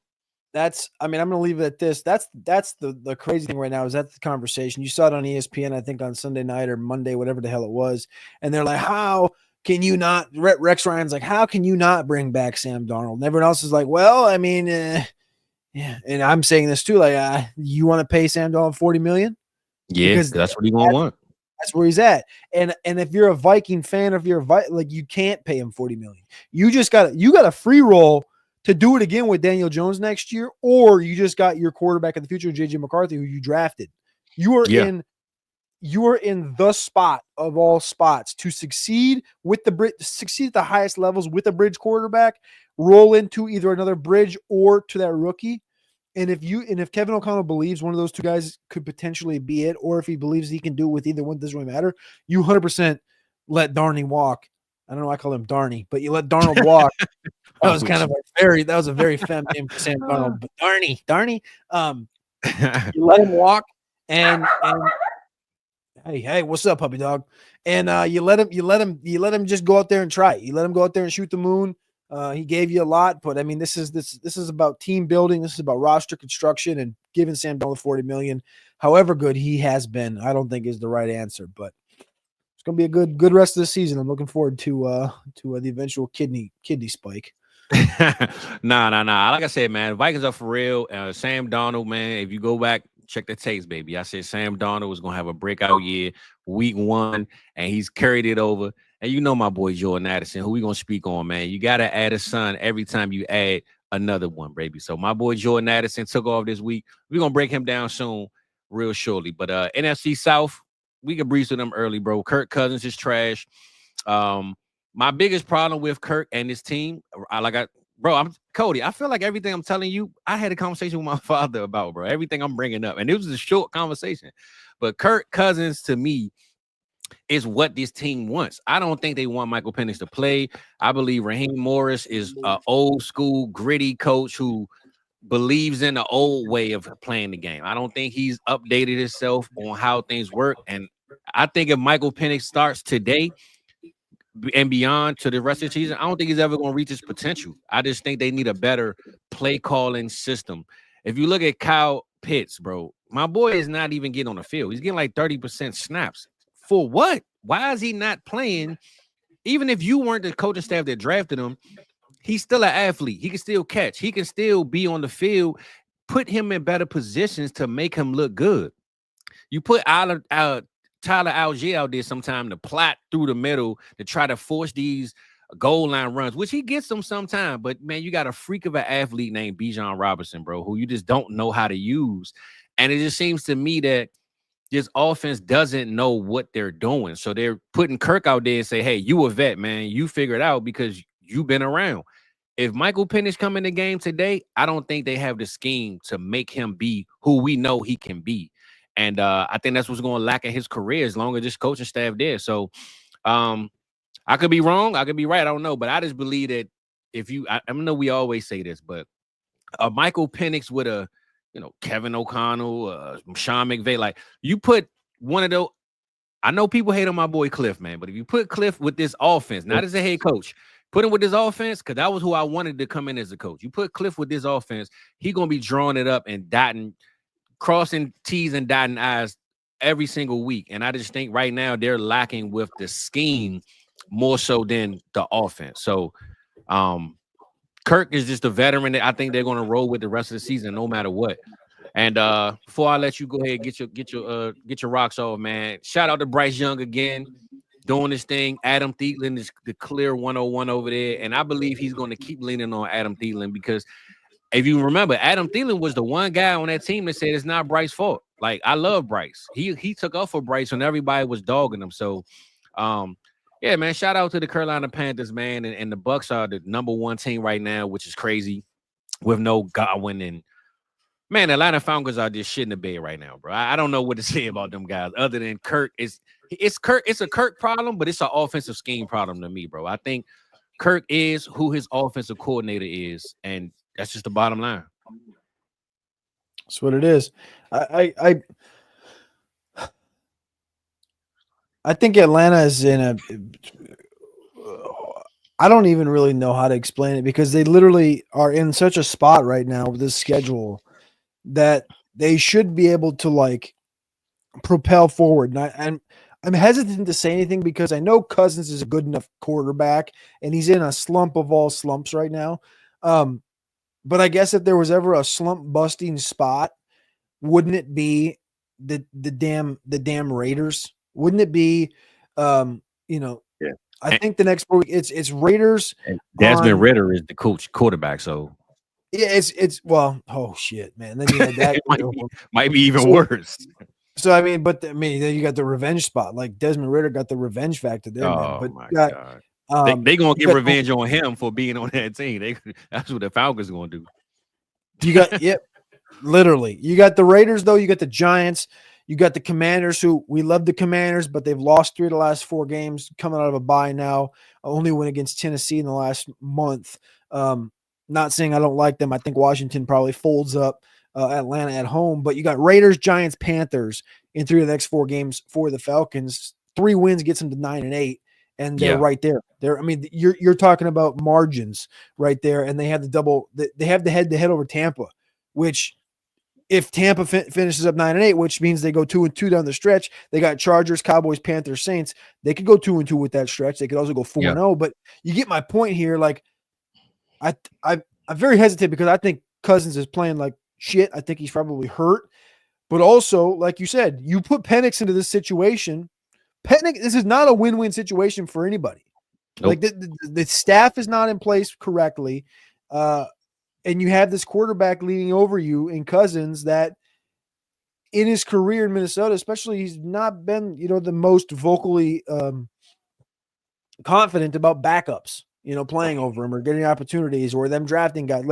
I'm going to leave it at this. That's the crazy thing right now is that's the conversation. You saw it on ESPN, I think on Sunday night or Monday, whatever the hell it was. And they're like, how can you not, Rex Ryan's like, how can you not bring back Sam Darnold? And everyone else is like, well, I mean, yeah. And I'm saying this too, like, you want to pay Sam Darnold $40 million? Yeah, because that's what he's going to want. That's where he's at. And if you're a Viking fan, if you're like, you can't pay him $40 million. You got a free roll to do it again with Daniel Jones next year, or you just got your quarterback of the future, JJ McCarthy, who you drafted. You are in the spot of all spots to succeed at the highest levels with a bridge quarterback, roll into either another bridge or to that rookie. And if Kevin O'Connell believes one of those two guys could potentially be it, or if he believes he can do it with either one, doesn't really matter. You 100% let Darney walk. I don't know why I call him Darney, but you let Darnold walk. That was a very femme name for Sam Darnold, but Darney. You let him walk, and hey, what's up, puppy dog? And you let him just go out there and try. You let him go out there and shoot the moon. He gave you a lot, but I mean, this is about team building. This is about roster construction, and giving Sam Darnold $40 million, however good he has been, I don't think is the right answer. But it's gonna be a good rest of the season. I'm looking forward to the eventual kidney spike. Nah. Like I said, man, Vikings are for real. Sam Darnold, man, if you go back, check the tapes, baby. I said Sam Darnold was gonna have a breakout year, week 1, and he's carried it over. And you know my boy Jordan Addison, who we gonna speak on, man. You gotta add a son every time you add another one, baby. So my boy Jordan Addison took off this week. We're gonna break him down soon, real shortly. But NFC South, we can breeze through them early, bro. Kirk Cousins is trash. My biggest problem with Kirk and his team, I'm Cody. I feel like everything I'm telling you, I had a conversation with my father about, bro. Everything I'm bringing up, and it was a short conversation. But Kirk Cousins, to me, is what this team wants. I don't think they want Michael Penix to play. I believe Raheem Morris is an old school, gritty coach who believes in the old way of playing the game. I don't think he's updated himself on how things work. And I think if Michael Penix starts today and beyond to the rest of the season, I don't think he's ever going to reach his potential. I just think they need a better play calling system. If you look at Kyle Pitts, bro, my boy is not even getting on the field. He's getting like 30% snaps. For what? Why is he not playing? Even if you weren't the coaching staff that drafted him, he's still an athlete. He can still catch. He can still be on the field. Put him in better positions to make him look good. You put Tyler Algier out there sometime to plot through the middle to try to force these goal line runs, which he gets them sometime. But, man, you got a freak of an athlete named Bijan Robinson, bro, who you just don't know how to use. And it just seems to me that this offense doesn't know what they're doing. So they're putting Kirk out there and say, hey, you a vet, man. You figure it out because you've been around. If Michael Penix come in the game today, I don't think they have the scheme to make him be who we know he can be. And I think that's what's going to lack in his career as long as this coaching staff there. So I could be wrong. I could be right. I don't know. But I just believe that I know we always say this, but Michael Penix with a, Kevin O'Connell, Sean McVay, like you put one of those. I know people hate on my boy Cliff, man, but if you put Cliff with this offense, not as a head coach, put him with this offense, because that was who I wanted to come in as a coach. You put Cliff with this offense, he gonna be drawing it up and crossing T's and dotting I's every single week. And I just think right now they're lacking with the scheme more so than the offense. So Kirk is just a veteran that I think they're going to roll with the rest of the season, no matter what. And before I let you go ahead and get your rocks off, man, shout out to Bryce Young again, doing this thing. Adam Thielen is the clear 101 over there, and I believe he's going to keep leaning on Adam Thielen because if you remember, Adam Thielen was the one guy on that team that said it's not Bryce's fault. Like, I love Bryce. He took up for Bryce when everybody was dogging him. So Yeah, man. Shout out to the Carolina Panthers, man. And the Bucks are the #1 team right now, which is crazy with no Godwin. And man, Atlanta Falcons are just shit in the bed right now, bro. I don't know what to say about them guys other than Kirk. It's Kirk. It's a Kirk problem, but it's an offensive scheme problem to me, bro. I think Kirk is who his offensive coordinator is, and that's just the bottom line. That's what it is. I think Atlanta is in a. I don't even really know how to explain it because they literally are in such a spot right now with this schedule that they should be able to like propel forward. And I'm hesitant to say anything because I know Cousins is a good enough quarterback and he's in a slump of all slumps right now. But I guess if there was ever a slump busting spot, wouldn't it be the damn Raiders? Wouldn't it be Yeah. I think the next 4 weeks it's Raiders. And Desmond Ridder is the quarterback, so yeah, it's well, oh shit, man. Then you had that might be even worse. So I mean, then you got the revenge spot. Like Desmond Ridder got the revenge factor there, man. Oh But my God. They gonna get revenge on him for being on that team. That's what the Falcons gonna do. You got literally. You got the Raiders though. You got the Giants. You got the Commanders, who we love the Commanders, but they've lost 3 of the last 4 games, coming out of a bye now. Only win against Tennessee in the last month. Not saying I don't like them. I think Washington probably folds up Atlanta at home, but you got Raiders, Giants, Panthers in 3 of the next 4 games for the Falcons. 3 wins gets them to 9-8, and they're right there. I mean, you're talking about margins right there, and they have they have the head-to-head over Tampa, which if Tampa finishes up 9-8, which means they go 2-2 down the stretch, they got Chargers, Cowboys, Panthers, Saints. They could go 2-2 with that stretch. They could also go 4-0. But you get my point here. Like, I'm very hesitant because I think Cousins is playing like shit. I think he's probably hurt. But also, like you said, you put Penix into this situation. This is not a win-win situation for anybody. Nope. Like the staff is not in place correctly. And you have this quarterback leaning over you in Cousins that in his career in Minnesota, especially, he's not been, the most vocally confident about backups, playing over him or getting opportunities or them drafting guys.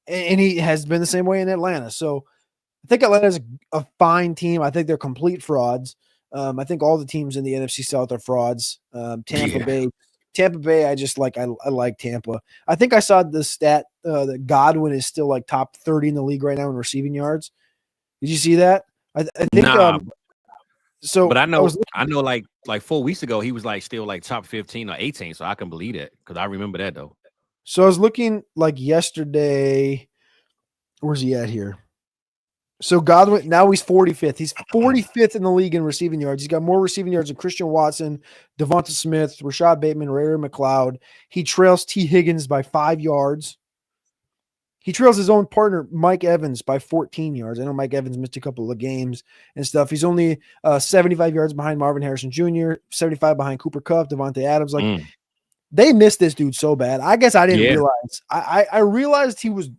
And he has been the same way in Atlanta. So I think Atlanta is a fine team. I think they're complete frauds. I think all the teams in the NFC South are frauds. Tampa Bay, I just like. I like Tampa. I think I saw the stat that Godwin is still like top 30 in the league right now in receiving yards. Did you see that? I think. But I know, like 4 weeks ago, he was like still like top 15 or 18. So I can believe that because I remember that though. So I was looking like yesterday. Where's he at here? So Godwin, now he's 45th. He's 45th in the league in receiving yards. He's got more receiving yards than Christian Watson, Devonta Smith, Rashad Bateman, Ray McLeod. He trails T. Higgins by 5 yards. He trails his own partner, Mike Evans, by 14 yards. I know Mike Evans missed a couple of games and stuff. He's only 75 yards behind Marvin Harrison Jr., 75 behind Cooper Kupp, Devontae Adams. They missed this dude so bad. I guess I didn't realize. I realized he was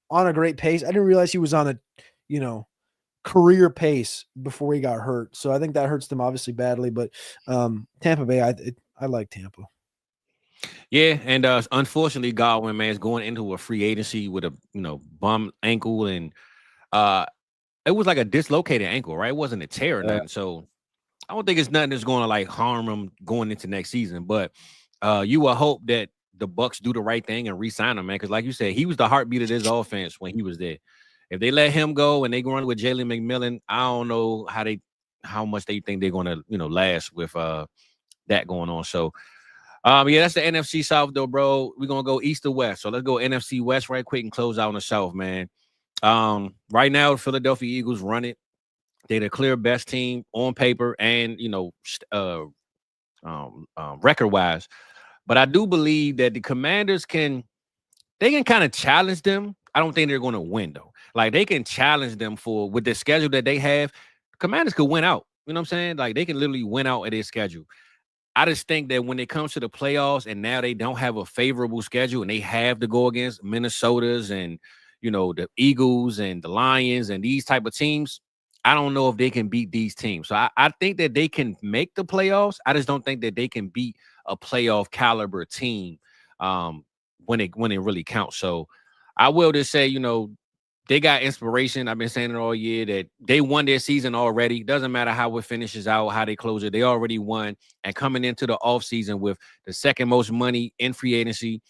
on a great pace. I didn't realize he was on a career pace before he got hurt. So I think that hurts them obviously badly, but Tampa Bay, I like Tampa. Yeah. And unfortunately Godwin, man, is going into a free agency with a, bum ankle. And it was like a dislocated ankle, right? It wasn't a tear or nothing. So I don't think it's nothing that's going to like harm him going into next season, but you will hope that the Bucks do the right thing and re-sign him, man. Cause like you said, he was the heartbeat of this offense when he was there. If they let him go and they run with Jalen McMillan, I don't know how much they think they're gonna, last with that going on. So that's the NFC South though, bro. We're gonna go east to west. So let's go NFC West right quick and close out on the South, man. Right now, the Philadelphia Eagles run it. They're the clear best team on paper and record-wise. But I do believe that the Commanders can kind of challenge them. I don't think they're gonna win though. Like they can challenge them with the schedule that they have. Commanders could win out. You know what I'm saying? Like they can literally win out at their schedule. I just think that when it comes to the playoffs and now they don't have a favorable schedule and they have to go against Minnesota's and, the Eagles and the Lions and these type of teams, I don't know if they can beat these teams. So I think that they can make the playoffs. I just don't think that they can beat a playoff caliber team when it really counts. So I will just say, they got inspiration. I've been saying it all year that they won their season already. Doesn't matter how it finishes out, how they close it. They already won. And coming into the offseason with the second most money in free agency,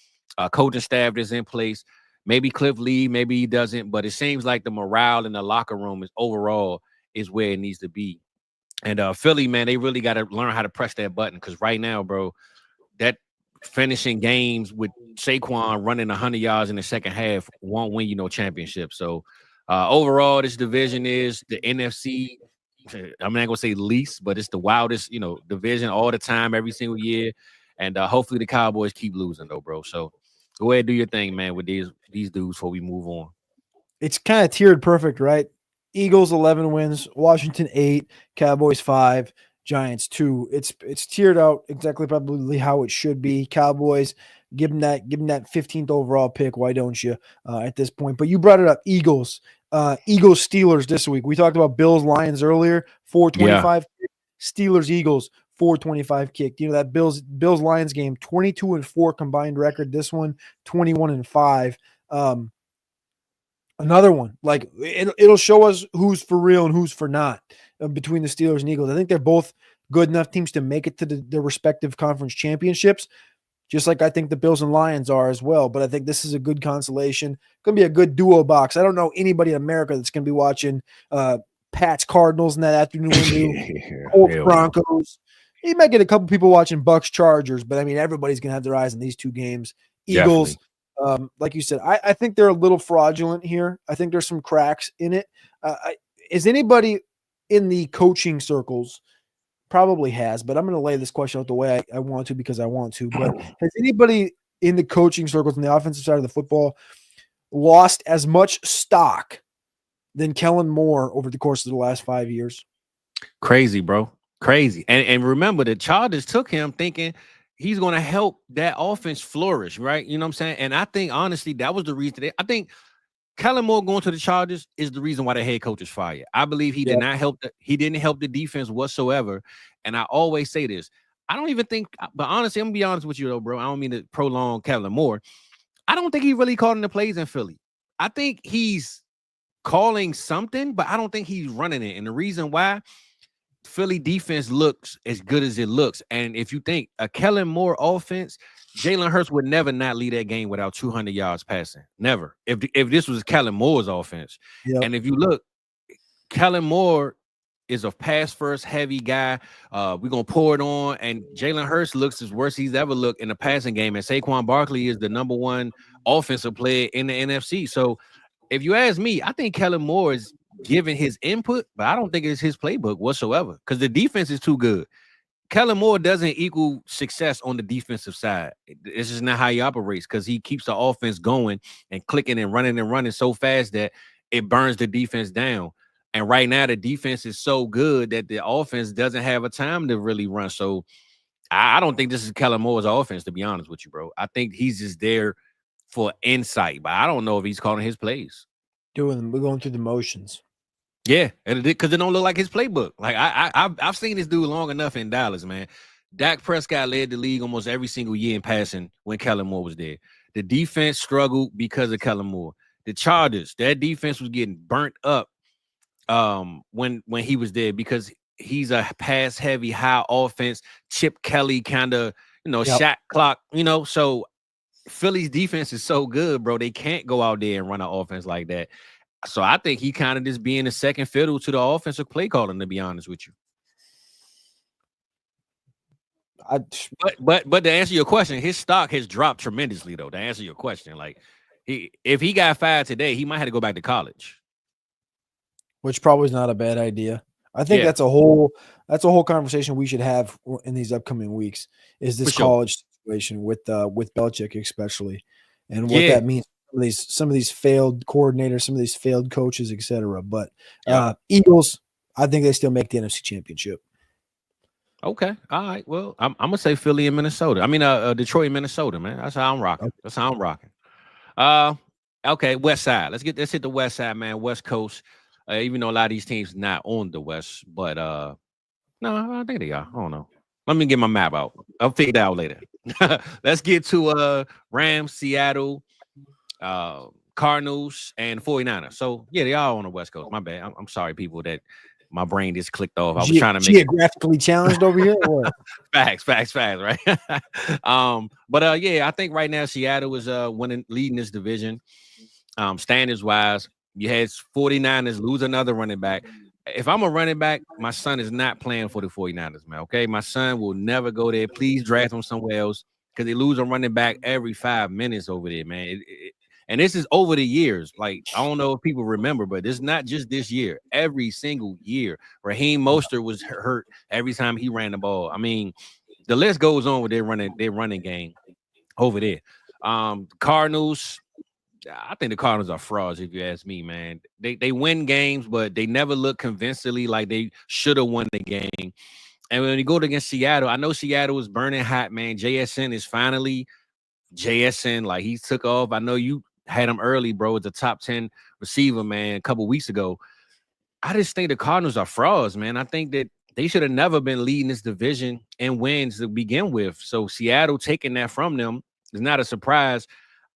coaching staff that's in place. Maybe Cliff Lee, maybe he doesn't, but it seems like the morale in the locker room is where it needs to be. And Philly, man, they really got to learn how to press that button because right now, bro, that finishing games with Saquon running 100 yards in the second half won't win you no championship. So overall, this division is the NFC. I'm not gonna say least, but it's the wildest, division all the time, every single year. And hopefully the Cowboys keep losing though, bro. So go ahead, do your thing, man, with these dudes before we move on. It's kind of tiered perfect, right? Eagles 11 wins, Washington 8, Cowboys 5, Giants 2. It's tiered out exactly probably how it should be. Cowboys, give them that 15th overall pick. Why don't you at this point? But you brought it up, Eagles. Eagles Steelers this week. We talked about Bills Lions earlier, 425. Yeah. Steelers Eagles 425 kicked. That Bills Lions game, 22-4 combined record. This one 21-5. Another one, like it'll show us who's for real and who's for not between the Steelers and Eagles. I think they're both good enough teams to make it to their respective conference championships, just like I think the Bills and Lions are as well. But I think this is a good consolation. Going to be a good duo box. I don't know anybody in America that's going to be watching Pats Cardinals in that afternoon window, Colts Broncos. You might get a couple people watching Bucks Chargers, but I mean everybody's going to have their eyes on these two games. Eagles. Definitely. Like you said, I think they're a little fraudulent here. I think there's some cracks in it. Is anybody in the coaching circles probably has, but I'm going to lay this question out the way I want to because I want to. But has anybody in the coaching circles on the offensive side of the football lost as much stock than Kellen Moore over the course of the last 5 years? Crazy, bro. Crazy. And remember, the Chargers took him thinking – he's going to help that offense flourish, right? You know what I'm saying? And I think, honestly, that was the reason. I think Kellen Moore going to the Chargers is the reason why the head coach is fired. I believe he did not help. He didn't help the defense whatsoever. And I always say this. I don't even think, but honestly, I'm going to be honest with you, though, bro. I don't mean to prolong Kellen Moore. I don't think he really calling the plays in Philly. I think he's calling something, but I don't think he's running it. And the reason why, Philly defense looks as good as it looks. And if you think a Kellen Moore offense, Jalen Hurts would never not lead that game without 200 yards passing. Never. If this was Kellen Moore's offense. Yep. And if you look, Kellen Moore is a pass first heavy guy. We're going to pour it on. And Jalen Hurts looks as worst he's ever looked in the passing game. And Saquon Barkley is the number one offensive player in the NFC. So if you ask me, I think Kellen Moore is giving his input, but I don't think it's his playbook whatsoever because the defense is too good. Kellen Moore doesn't equal success on the defensive side. It's just not how he operates because he keeps the offense going and clicking and running so fast that it burns the defense down. And right now, the defense is so good that the offense doesn't have a time to really run. So I don't think this is Kellen Moore's offense, to be honest with you, bro. I think he's just there for insight, but I don't know if he's calling his plays. We're going through the motions. Yeah, because it don't look like his playbook. Like I've seen this dude long enough in Dallas, man. Dak Prescott led the league almost every single year in passing when Kellen Moore was there. The defense struggled because of Kellen Moore. The Chargers, their defense was getting burnt up when he was there because he's a pass heavy, high offense. Chip Kelly kind of shot clock. So Philly's defense is so good, bro. They can't go out there and run an offense like that. So I think he kind of just being a second fiddle to the offensive play calling, to be honest with you. But to answer your question, his stock has dropped tremendously, though. To answer your question, like if he got fired today, he might have to go back to college, which probably is not a bad idea. I think that's a whole conversation we should have in these upcoming weeks. Is this college situation with Belichick especially, and what that means. Some of these failed coordinators, some of these failed coaches, etc. But Eagles, I think they still make the NFC Championship. Okay, all right. Well, I'm gonna say Philly and Minnesota. I mean, Detroit and Minnesota, man. That's how I'm rocking. Okay. That's how I'm rocking. Okay, West Side. Let's hit the West Side, man. West Coast. even though a lot of these teams not on the West. But no, I think they are. I don't know. Let me get my map out. I'll figure that out later. Let's get to Rams, Seattle, Cardinals, and 49ers. So yeah, they are on the West Coast. My bad. I'm sorry, people, that my brain just clicked off. I was trying to make geographically challenged over here. Or facts, right? But yeah, I think right now Seattle is leading this division. Standards wise, you had 49ers lose another running back. If I'm a running back, my son is not playing for the 49ers, man. Okay, my son will never go there. Please draft him somewhere else, because they lose a running back every 5 minutes over there, man. And this is over the years. Like, I don't know if people remember, but it's not just this year. Every single year, Raheem Mostert was hurt every time he ran the ball. I mean, the list goes on with their running game over there. Cardinals, I think the Cardinals are frauds, if you ask me, man. They win games, but they never look convincingly like they should have won the game. And when you go against Seattle, I know Seattle is burning hot, man. JSN is finally JSN. Like, he took off. I know you had him early, bro. It's a top 10 receiver, man, a couple weeks ago. I just think the Cardinals are frauds, man. I think that they should have never been leading this division in wins to begin with. So Seattle taking that from them is not a surprise.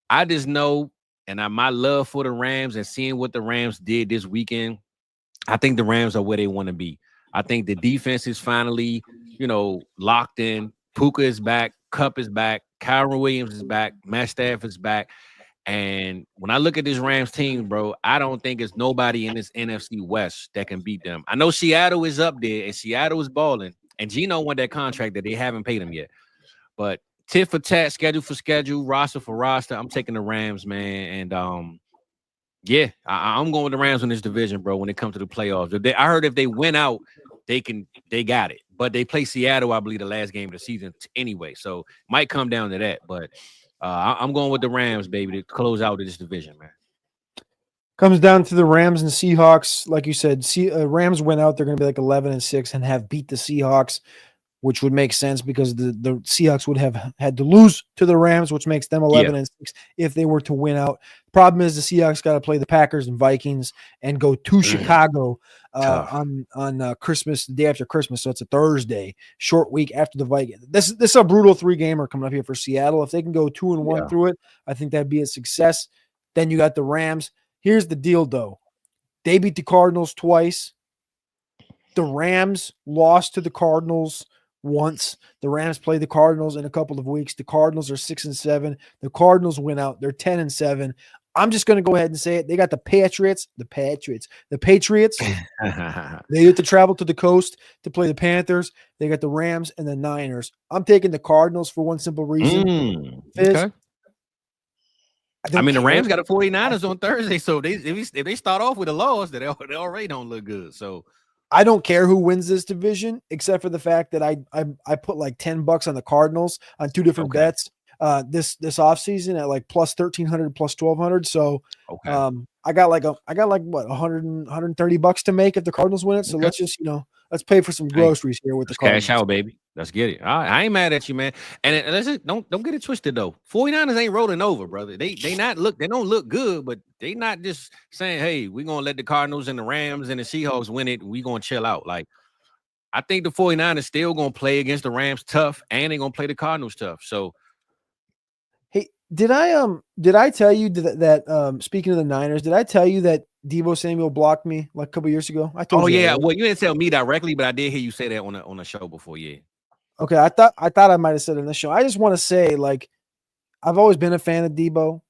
I just know, and my love for the Rams and seeing what the Rams did this weekend, I think the Rams are where they want to be. I think the defense is finally, locked in. Puka is back. Kupp is back. Kyron Williams is back. Matt Stafford is back. And when I look at this Rams team, bro, I don't think there's nobody in this NFC West that can beat them. I know Seattle is up there, and Seattle is balling. And Geno won that contract that they haven't paid him yet. But tit for tat, schedule for schedule, roster for roster, I'm taking the Rams, man. And yeah, I'm going with the Rams in this division, bro. When it comes to the playoffs, I heard if they win out, they got it. But they play Seattle, I believe, the last game of the season anyway. So might come down to that. But I'm going with the Rams, baby, to close out this division, man. Comes down to the Rams and Seahawks. Like you said, Rams went out. They're going to be like 11-6 and have beat the Seahawks, which would make sense because the Seahawks would have had to lose to the Rams, which makes them 11-6 if they were to win out. Problem is the Seahawks got to play the Packers and Vikings and go to Chicago on Christmas, the day after Christmas. So it's a Thursday, short week after the Vikings. This is a brutal 3-gamer coming up here for Seattle. If they can go 2-1 through it, I think that'd be a success. Then you got the Rams. Here's the deal, though. They beat the Cardinals twice. The Rams lost to the Cardinals once. The Rams play the Cardinals in a couple of weeks. The Cardinals are 6-7. The Cardinals win out. They're 10-7. I'm just going to go ahead and say it. They got the Patriots. They get to travel to the coast to play the Panthers. They got the Rams and the Niners. I'm taking the Cardinals for one simple reason. Okay. I mean, the Rams got the 49ers on Thursday, so if they start off with a loss, they already don't look good. So I don't care who wins this division, except for the fact that I put like $10 on the Cardinals on two different bets this offseason at like plus 1,300, plus 1,200. So I got like what $130 to make if the Cardinals win it. So let's just let's pay for some groceries here with the Cardinals. Cash out, baby. Let's get it. I ain't mad at you, man. And don't get it twisted though. 49ers ain't rolling over, brother. They don't look good, but they not just saying, hey, we're gonna let the Cardinals and the Rams and the Seahawks win it. We're gonna chill out. Like, I think the 49ers still gonna play against the Rams tough, and they're gonna play the Cardinals tough. So hey, did I tell you that speaking of the Niners, did I tell you that Deebo Samuel blocked me like a couple years ago? I told you. Yeah. Well, you didn't tell me directly, but I did hear you say that on the show before. Yeah. Okay, I thought I might have said it in the show. I just want to say, like, I've always been a fan of Deebo.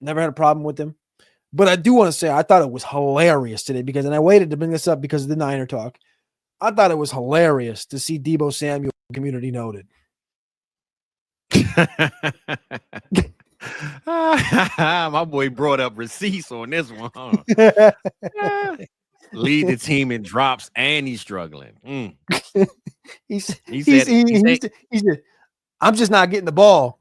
Never had a problem with him. But I do want to say I thought it was hilarious today and I waited to bring this up because of the Niner talk. I thought it was hilarious to see Deebo Samuel community noted. My boy brought up receipts on this one. Huh? Lead the team in drops and he's struggling. He said, I'm just not getting the ball.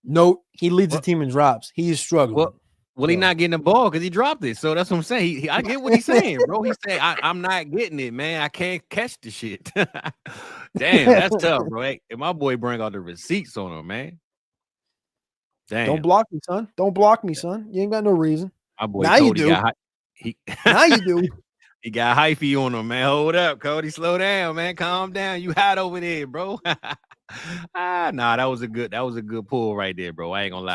No, he leads the team in drops. He is struggling. Well, he's not getting the ball because he dropped it. So that's what I'm saying. I get what he's saying, bro. He's saying, I'm not getting it, man. I can't catch the shit. Damn, that's tough, bro. Hey, if my boy bring out the receipts on him, man. Damn. Don't block me, son. Don't block me, son. You ain't got no reason. My boy Now you Cody do. got he Now you do. he got hyphy on him, man. Hold up, Cody. Slow down, man. Calm down. You hot over there, bro. Nah, that was a good pull right there, bro. I ain't gonna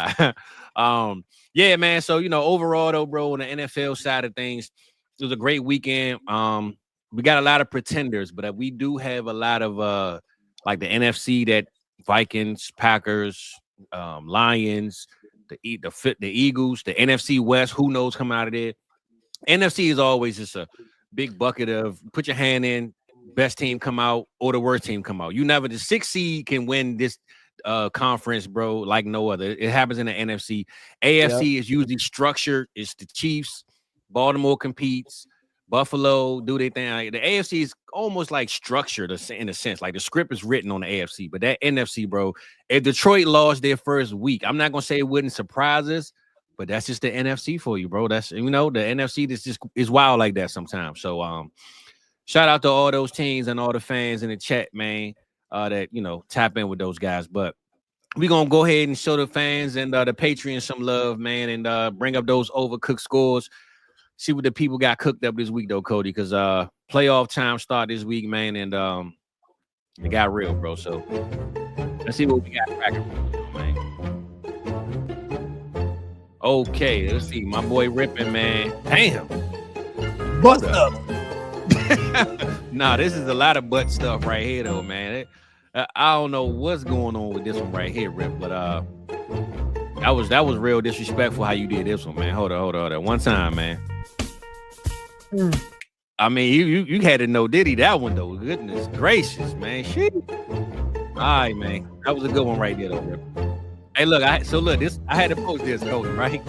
lie. Yeah, man. So overall though, bro, on the NFL side of things, it was a great weekend. We got a lot of pretenders, but we do have a lot of like the NFC, that Vikings, Packers, Lions, the Eagles, the NFC West. Who knows coming out of there? NFC is always just a big bucket of put your hand in, best team come out or the worst team come out. The 6th seed can win this conference, bro, like no other. It happens in the NFC. AFC is usually structured. It's the Chiefs. Baltimore competes. Buffalo do their thing. Like, the AFC is almost like structured in a sense. Like the script is written on the AFC, but that NFC, bro, if Detroit lost their first week, I'm not gonna say it wouldn't surprise us, but that's just the NFC for you, bro. That's the NFC is wild like that sometimes. So shout out to all those teams and all the fans in the chat, man. That tap in with those guys. But we're gonna go ahead and show the fans and the Patreon some love, man, and bring up those overcooked scores. See what the people got cooked up this week, though, Cody, because playoff time start this week, man, and it got real, bro. So let's see what we got cracking, man. Okay, let's see. My boy Rippin', man. Damn. Butt up. Nah, this is a lot of butt stuff right here, though, man. I don't know what's going on with this one right here, Rip, but that was real disrespectful how you did this one, man. Hold on. One time, man. I mean, you had to know Diddy that one, though. Goodness gracious, man. Shit. All right, man. That was a good one right there, though, Rip. Hey, look, I had to post this, Cody, right?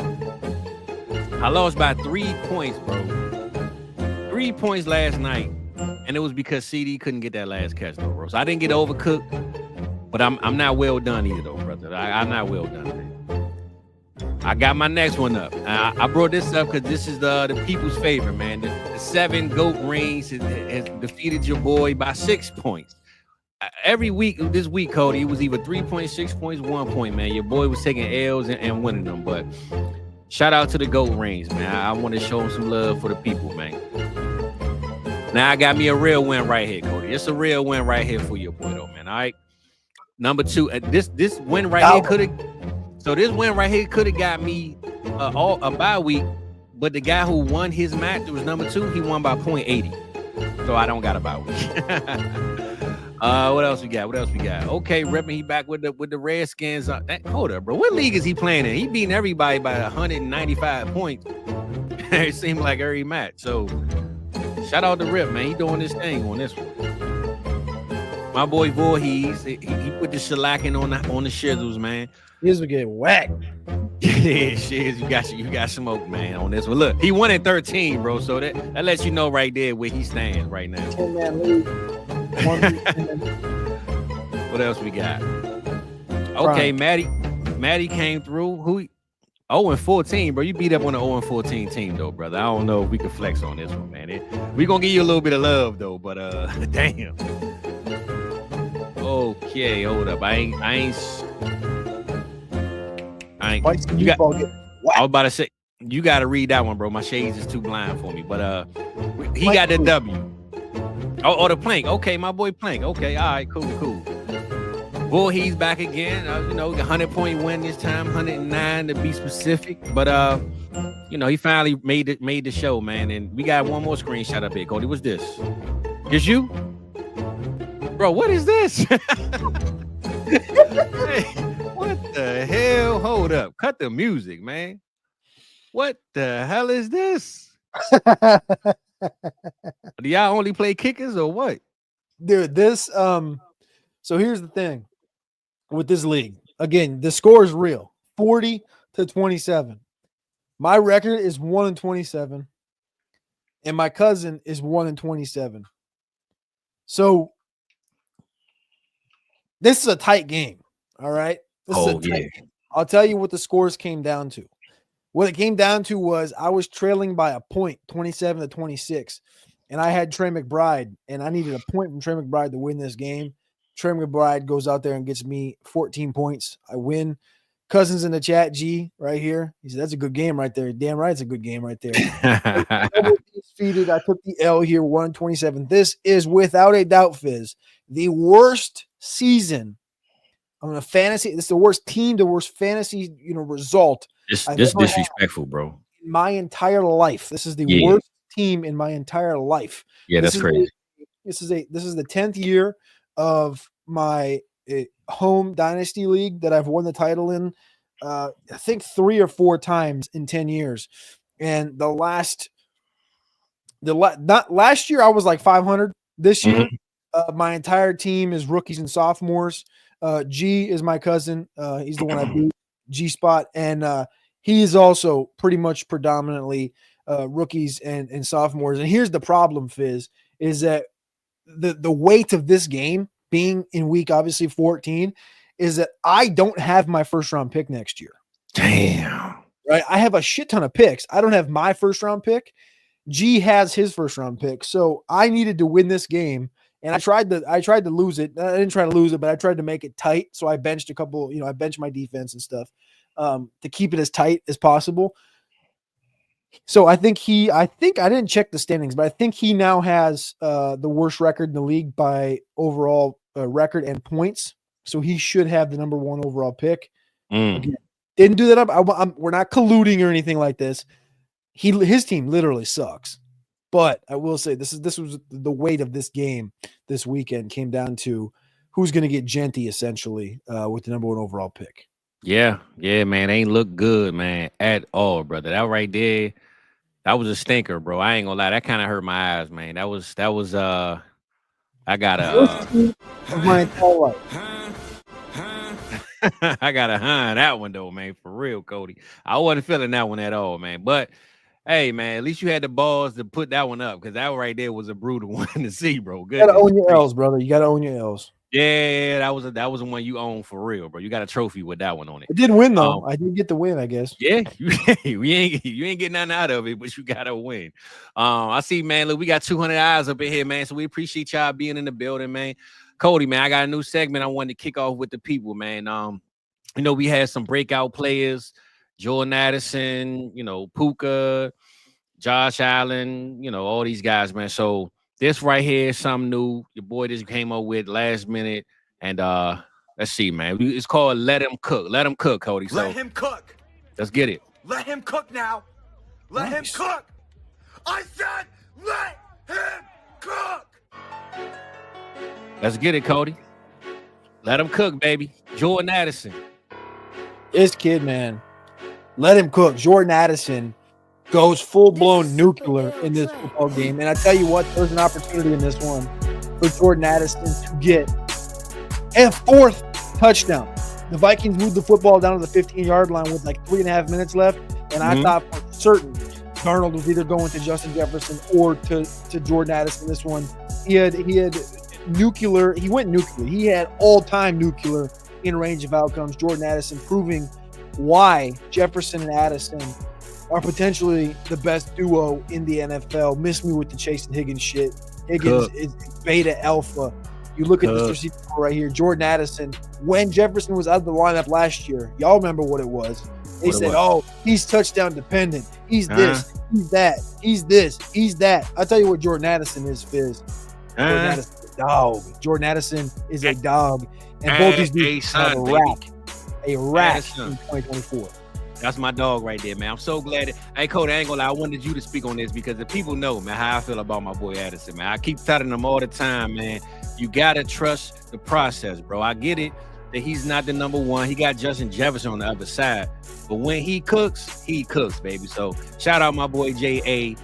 I lost by 3 points, bro. 3 points last night, and it was because CD couldn't get that last catch, though, bro. So I didn't get overcooked, but I'm not well done either, though, brother. I'm not well done, man. I got my next one up. I brought this up because this is the people's favorite, man. The 7 GOAT rings has defeated your boy by 6 points. Every week, this week, Cody, it was either 3 points, 6 points, 1 point, man. Your boy was taking L's and winning them. But shout out to the GOAT rings, man. I want to show them some love for the people, man. Now I got me a real win right here, Cody. It's a real win right here for your boy, though, man. All right. Number 2, this win right here could have. So this win right here could have got me a bye week, but the guy who won his match, it was number 2, he won by 0.80. So I don't got a bye week. What else we got? Okay, Rippin', he back with the Redskins. Hold up, bro. What league is he playing in? He beating everybody by 195 points. It seemed like every match. So shout out to Rip, man. He doing this thing on this one. My boy Voorhees, he put the shellacking on the shizzles, man. He's gonna get whacked. Yeah, shit, you got smoke, man, on this one. Look, he won at 13, bro. So that lets you know right there where he stands right now. 10-man league. What else we got? Okay, Maddie came through. 0-14, bro. You beat up on the 0-14 team, though, brother. I don't know if we can flex on this one, man. We're gonna give you a little bit of love, though, but damn. Okay, hold up. I ain't. I was about to say you got to read that one, bro. My shades is too blind for me, but he got the W. Oh, the Plank. Okay, my boy Plank. Okay, all right, cool. Well, he's back again. 100-point win this time, 109 to be specific. But he finally made the show, man. And we got one more screenshot up here, Cody. What's this? It's you, bro. What is this? Hey, what the hell? Hold up. Cut the music, man. What the hell is this? Do y'all only play kickers or what? Dude, this so here's the thing with this league. Again, the score is real. 40-27. My record is 1-27. And my cousin is 1-27. So this is a tight game. All right. Game. I'll tell you what the scores came down to. What it came down to was I was trailing by a point, 27-26, and I had Trey McBride, and I needed a point from Trey McBride to win this game. Trey McBride goes out there and gets me 14 points. I win. Cousins in the chat, G, right here. He said, that's a good game right there. Damn right, it's a good game right there. Defeated. I took the L here, 127. This is without a doubt, Fizz, the worst season on a fantasy. This is the worst team, the worst fantasy, result. Just disrespectful, bro. In my entire life. This is the worst team in my entire life. Yeah, that's crazy. This is the 10th year of my home Dynasty league that I've won the title in. I think 3 or 4 times in 10 years. And last year I was like 500. This year, my entire team is rookies and sophomores. G is my cousin. He's the one I beat, G Spot, and he is also pretty much predominantly rookies and sophomores. And here's the problem, Fizz, is that the weight of this game being in week obviously 14 is that I don't have my first round pick next year. Damn. Right? I have a shit ton of picks. I don't have my first round pick. G has his first round pick. So I needed to win this game. And I tried to lose it. I didn't try to lose it, but I tried to make it tight. So I benched a couple, I benched my defense and stuff to keep it as tight as possible. So I think I didn't check the standings, but I think he now has the worst record in the league by overall record and points. So he should have the number 1 overall pick. Again, didn't do that. We're not colluding or anything like this. His team literally sucks. But I will say this was the weight of this game this weekend came down to who's going to get Genty essentially with the number 1 overall pick. Yeah, man, ain't look good, man, at all, brother. That right there, that was a stinker, bro. I ain't gonna lie, that kind of hurt my eyes, man. That was I gotta my entire life. I gotta that one though, man, for real, Cody. I wasn't feeling that one at all, man. But hey, man, at least you had the balls to put that one up because that right there was a brutal one to see, bro. Good. You gotta own your L's, brother. You gotta own your L's. Yeah, that was the one you own for real, bro. You got a trophy with that one on it. I did win though. I did get the win, I guess. Yeah, you ain't getting nothing out of it, but you gotta win. I see, man. Look, we got 200 eyes up in here, man. So we appreciate y'all being in the building, man. Cody, man, I got a new segment I wanted to kick off with the people, man. We had some breakout players, Jordan Addison, Puka, Josh Allen, all these guys, man. So this right here is something new. Your boy just came up with last minute. And let's see, man. It's called Let Him Cook. Let him cook, Cody. So let him cook. Let's get it. Let him cook now. Let him cook. I said let him cook. Let's get it, Cody. Let him cook, baby. Jordan Addison. This kid, man. Let him cook. Jordan Addison goes full-blown nuclear in this football game. And I tell you what, there's an opportunity in this one for Jordan Addison to get a 4th touchdown. The Vikings moved the football down to the 15-yard line with like 3.5 minutes left. And I thought for certain Darnold was either going to Justin Jefferson or to Jordan Addison this one. He had nuclear. He went nuclear. He had all-time nuclear in range of outcomes. Jordan Addison proving why Jefferson and Addison are potentially the best duo in the NFL. Miss me with the Chase and Higgins shit. Higgins is beta alpha. You look at this receiver right here, Jordan Addison. When Jefferson was out of the lineup last year, y'all remember what it was. They said, "Oh, he's touchdown dependent. He's this, he's that, he's this, he's that." I'll tell you what Jordan Addison is, Fizz. Jordan Addison is a dog. Jordan Addison is a dog. And both these dudes have a rack in 2024. That's my dog right there, man. I'm so glad. Hey, Cody, I ain't gonna lie. I wanted you to speak on this because the people know, man, how I feel about my boy Addison, man. I keep telling them all the time, man. You gotta trust the process, bro. I get it that he's not the number 1. He got Justin Jefferson on the other side. But when he cooks, baby. So shout out my boy J.A.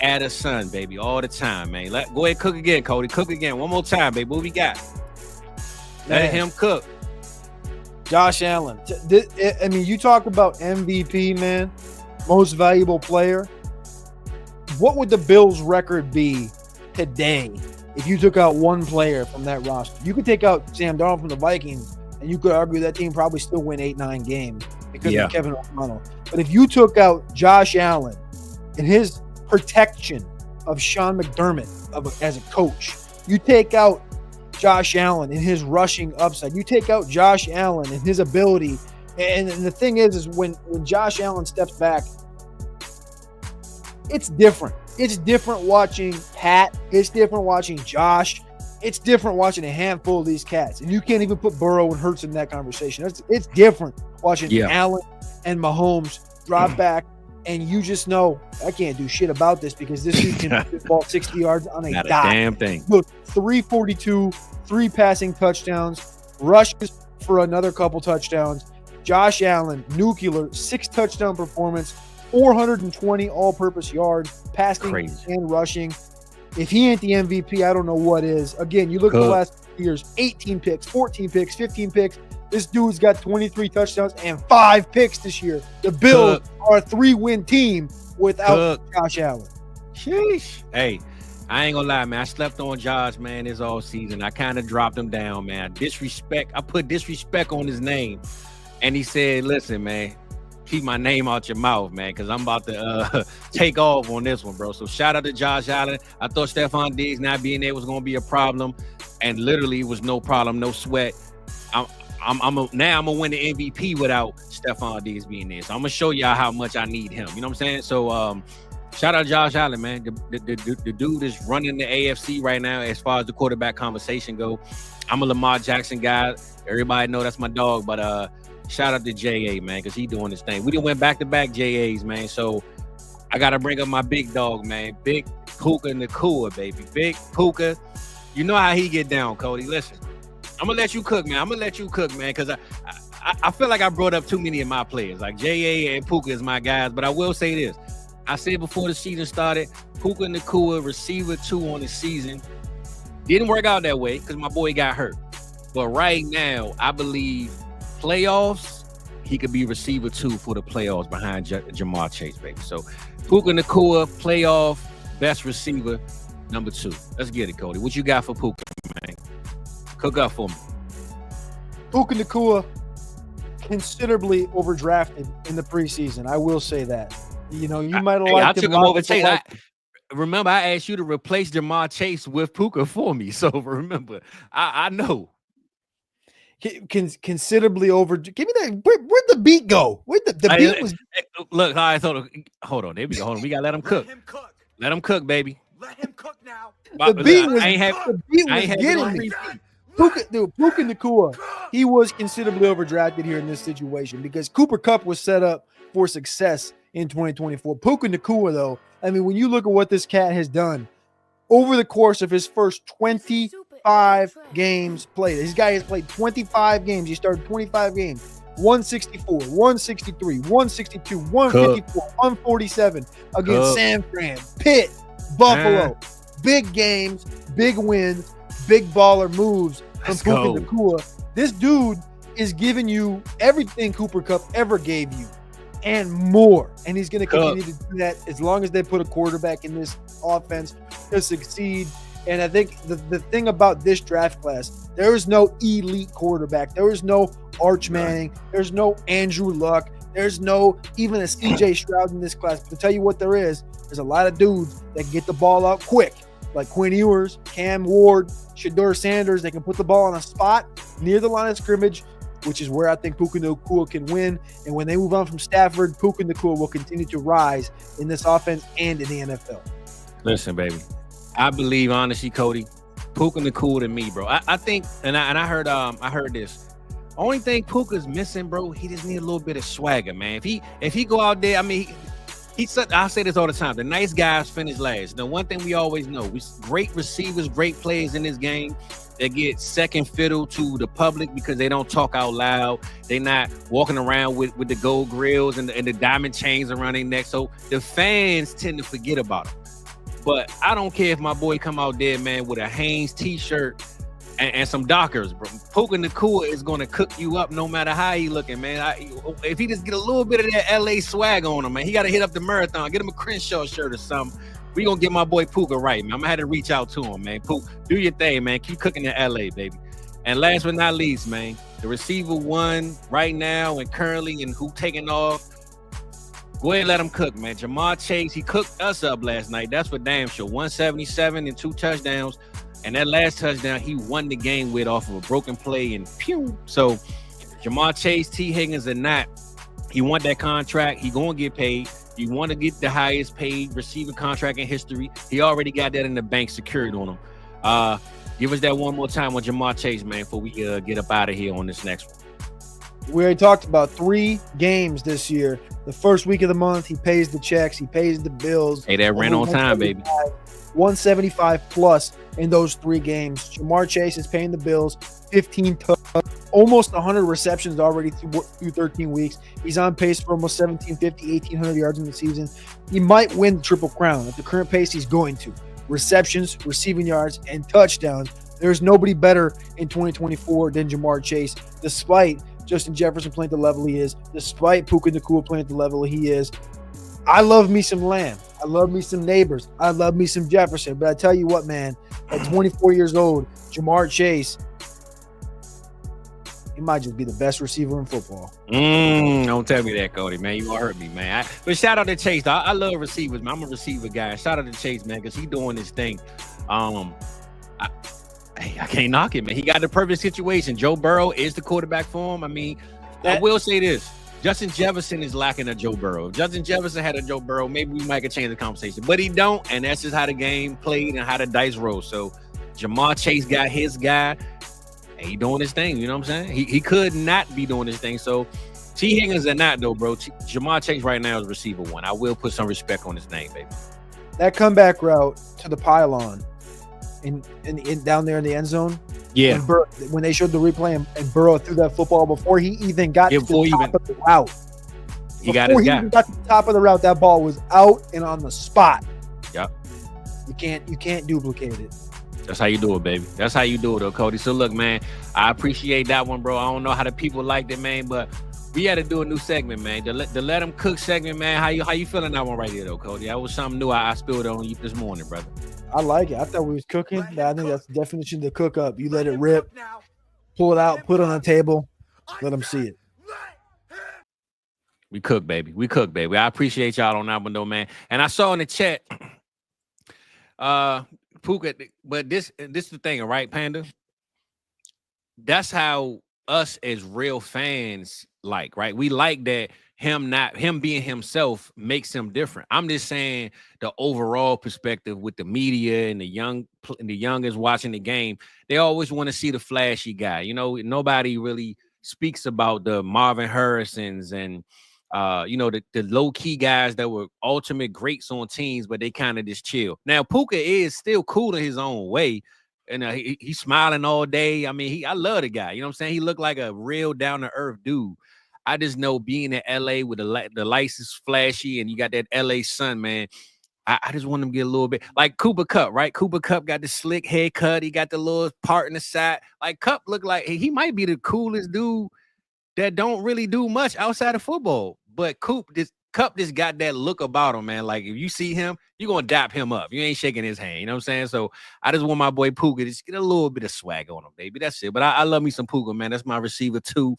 Addison, baby, all the time, man. Go ahead, cook again, Cody. Cook again. One more time, baby. What we got? Let him cook. Josh Allen. I mean, you talk about MVP, man, most valuable player. What would the Bills' record be today if you took out one player from that roster? You could take out Sam Darnold from the Vikings, and you could argue that team probably still win 8-9 games because of Kevin O'Connell. But if you took out Josh Allen and his protection of Sean McDermott as a coach, you take out Josh Allen and his rushing upside, you take out Josh Allen and his ability And the thing is when Josh Allen steps back, it's different. It's different watching Pat. It's different watching Josh. It's different watching a handful of these cats. And you can't even put Burrow and Hurts in that conversation. It's different watching Allen and Mahomes drop back, and you just know, I can't do shit about this because this dude can put the ball 60 yards on a Not dot. a damn thing. Look, 342, 3 passing touchdowns, rushes for another couple touchdowns. Josh Allen, nuclear, 6 touchdown performance, 420 all-purpose yards, passing and rushing. If he ain't the MVP, I don't know what is. Again, you look at the last years, 18 picks, 14 picks, 15 picks. This dude's got 23 touchdowns and 5 picks this year. The Bills are a 3-win team without Josh Allen. Sheesh. Hey, I ain't gonna lie, man. I slept on Josh, man, this all season. I kind of dropped him down, man. I put disrespect on his name. And he said, listen, man, keep my name out your mouth, man, because I'm about to take off on this one, bro. So shout out to Josh Allen. I thought Stephon Diggs not being there was going to be a problem, and literally it was no problem, no sweat. I'm gonna win the MVP without Stephon Diggs being there. So I'm gonna show y'all how much I need him. You know what I'm saying? So shout out to Josh Allen, man. The dude is running the AFC right now as far as the quarterback conversation go. I'm a Lamar Jackson guy. Everybody know that's my dog, but shout out to J.A., man, because he doing his thing. We done went back-to-back J.A.'s, man. So I got to bring up my big dog, man. Big Puka Nacua, baby. Big Puka. You know how he get down, Cody. Listen, I'm going to let you cook, man. Because I feel like I brought up too many of my players. Like J.A. and Puka is my guys. But I will say this. I said before the season started, Puka Nacua, receiver 2 on the season. Didn't work out that way because my boy got hurt. But right now, I believe playoffs, he could be receiver 2 for the playoffs behind Jamar Chase, baby. So Puka Nacua, playoff best receiver, number 2. Let's get it, Cody. What you got for Puka, man? Cook up for me. Puka Nacua, considerably overdrafted in the preseason. I will say that. You know, you might have liked him. I took him over Chase. Remember, I asked you to replace Jamar Chase with Puka for me. So remember, I know. Considerably over. Give me that. Where'd the beat go? The beat was. Look, I thought. Hold on. There we go. Hold on. We gotta let him cook. Let him cook, baby. Let him cook now. The beat was getting me. Puka Nacua, he was considerably overdrafted here in this situation because Cooper Kupp was set up for success in 2024. Puka Nacua, though, I mean, when you look at what this cat has done over the course of his first 25 games played, this guy has played 25 games. He started 25 games. 164, 163, 162, 154, 147 against San Fran, Pitt, Buffalo. Big games, big wins, big baller moves from Puka Nacua. This dude is giving you everything Cooper Kupp ever gave you and more. And he's going to continue to do that as long as they put a quarterback in this offense to succeed. And I think the thing about this draft class, there is no elite quarterback. There is no Arch Manning. There's no Andrew Luck. There's no even a CJ Stroud in this class. But to tell you what there is, there's a lot of dudes that get the ball out quick, like Quinn Ewers, Cam Ward, Shedeur Sanders. They can put the ball on a spot near the line of scrimmage, which is where I think Puka Nacua can win. And when they move on from Stafford, Puka Nacua will continue to rise in this offense and in the NFL. Listen, baby, I believe, honestly, Cody, Puka Nacua to me, bro. I think, and I heard this. Only thing Puka's missing, bro, he just need a little bit of swagger, man. If he go out there, I mean, I say this all the time. The nice guys finish last. The one thing we always know, we great receivers, great players in this game that get second fiddle to the public because they don't talk out loud. They're not walking around with the gold grills and the diamond chains around their neck. So the fans tend to forget about them. But I don't care if my boy come out there, man, with a Hanes t-shirt and some Dockers, bro. Puka Nacua is going to cook you up no matter how he looking, man. If he just get a little bit of that LA swag on him, man, he got to hit up the marathon, get him a Crenshaw shirt or something. We going to get my boy Puka right, man. I'm going to have to reach out to him, man. Puka, do your thing, man. Keep cooking in LA, baby. And last but not least, man, the receiver 1 right now and currently and who taking off, go ahead and let him cook, man. Jamar Chase, he cooked us up last night. That's for damn sure. 177 and 2 touchdowns. And that last touchdown, he won the game with off of a broken play and pew. So Jamar Chase, T. Higgins, or not, he want that contract. He gonna get paid. You want to get the highest paid receiver contract in history. He already got that in the bank secured on him. Give us that one more time on Jamar Chase, man, before we get up out of here on this next one. We already talked about 3 games this year. The first week of the month, he pays the checks, he pays the bills. Hey, that rent on time, baby. 175 plus in those 3 games. Jamar Chase is paying the bills, 15 almost 100 receptions already through 13 weeks. He's on pace for almost 1,750, 1,800 yards in the season. He might win the Triple Crown at the current pace he's going to. Receptions, receiving yards, and touchdowns. There's nobody better in 2024 than Jamar Chase, despite Justin Jefferson playing at the level he is, despite Puka Nacua playing at the level he is. I love me some Lamb. I love me some Neighbors. I love me some Jefferson. But I tell you what, man, at 24 years old, Jamar Chase, he might just be the best receiver in football. Don't tell me that, Cody, man. You gonna hurt me, man. But shout out to Chase. I love receivers, man. I'm a receiver guy. Shout out to Chase, man, because he doing this thing. I can't knock it, man. He got the perfect situation. Joe Burrow is the quarterback for him. I mean, I will say this. Justin Jefferson is lacking a Joe Burrow. If Justin Jefferson had a Joe Burrow, maybe we might could change the conversation. But he don't, and that's just how the game played and how the dice roll. So Jamar Chase got his guy, and he doing his thing. You know what I'm saying? He could not be doing his thing. So T. Higgins or not, though, bro. Jamar Chase right now is receiver 1. I will put some respect on his name, baby. That comeback route to the pylon in down there in the end zone. Yeah. When they showed the replay and Burrow threw that football before he even got to the top of the route. He got his guy. Even got to the top of the route, that ball was out and on the spot. Yep. You can't duplicate it. That's how you do it, baby. That's how you do it, though, Cody. So look, man, I appreciate that one, bro. I don't know how the people liked it, man, but we had to do a new segment, man. The Let Them Cook segment, man. How you feeling that one right here, though, Cody? That was something new I spilled on you this morning, brother. I like it. I thought we was cooking. I think that's the definition to cook up. You let it rip, pull it out, put it on the table, let them see it. We cook, baby. We cook, baby. I appreciate y'all on that one, though, man. And I saw in the chat, Puka, but this is the thing, right, Panda? That's how us as real fans like, right? We like that him being himself makes him different. I'm just saying the overall perspective with the media and the youngest watching the game, they always want to see the flashy guy. You know, nobody really speaks about the Marvin Harrisons and the low-key guys that were ultimate greats on teams, but they kind of just chill. Now, Puka is still cool in his own way. And he's smiling all day. I mean, I love the guy. You know what I'm saying? He looked like a real down-to-earth dude. I just know being in LA with the lights is flashy and you got that LA sun, man. I just want him to get a little bit like Cooper Kupp, right? Cooper Kupp got the slick haircut. He got the little part in the side. Like Kupp looked like he might be the coolest dude that don't really do much outside of football. But Kupp just got that look about him, man. Like if you see him, you're gonna dap him up. You ain't shaking his hand. You know what I'm saying? So I just want my boy Puka to just get a little bit of swag on him, baby. That's it. But I love me some Puka, man. That's my receiver too.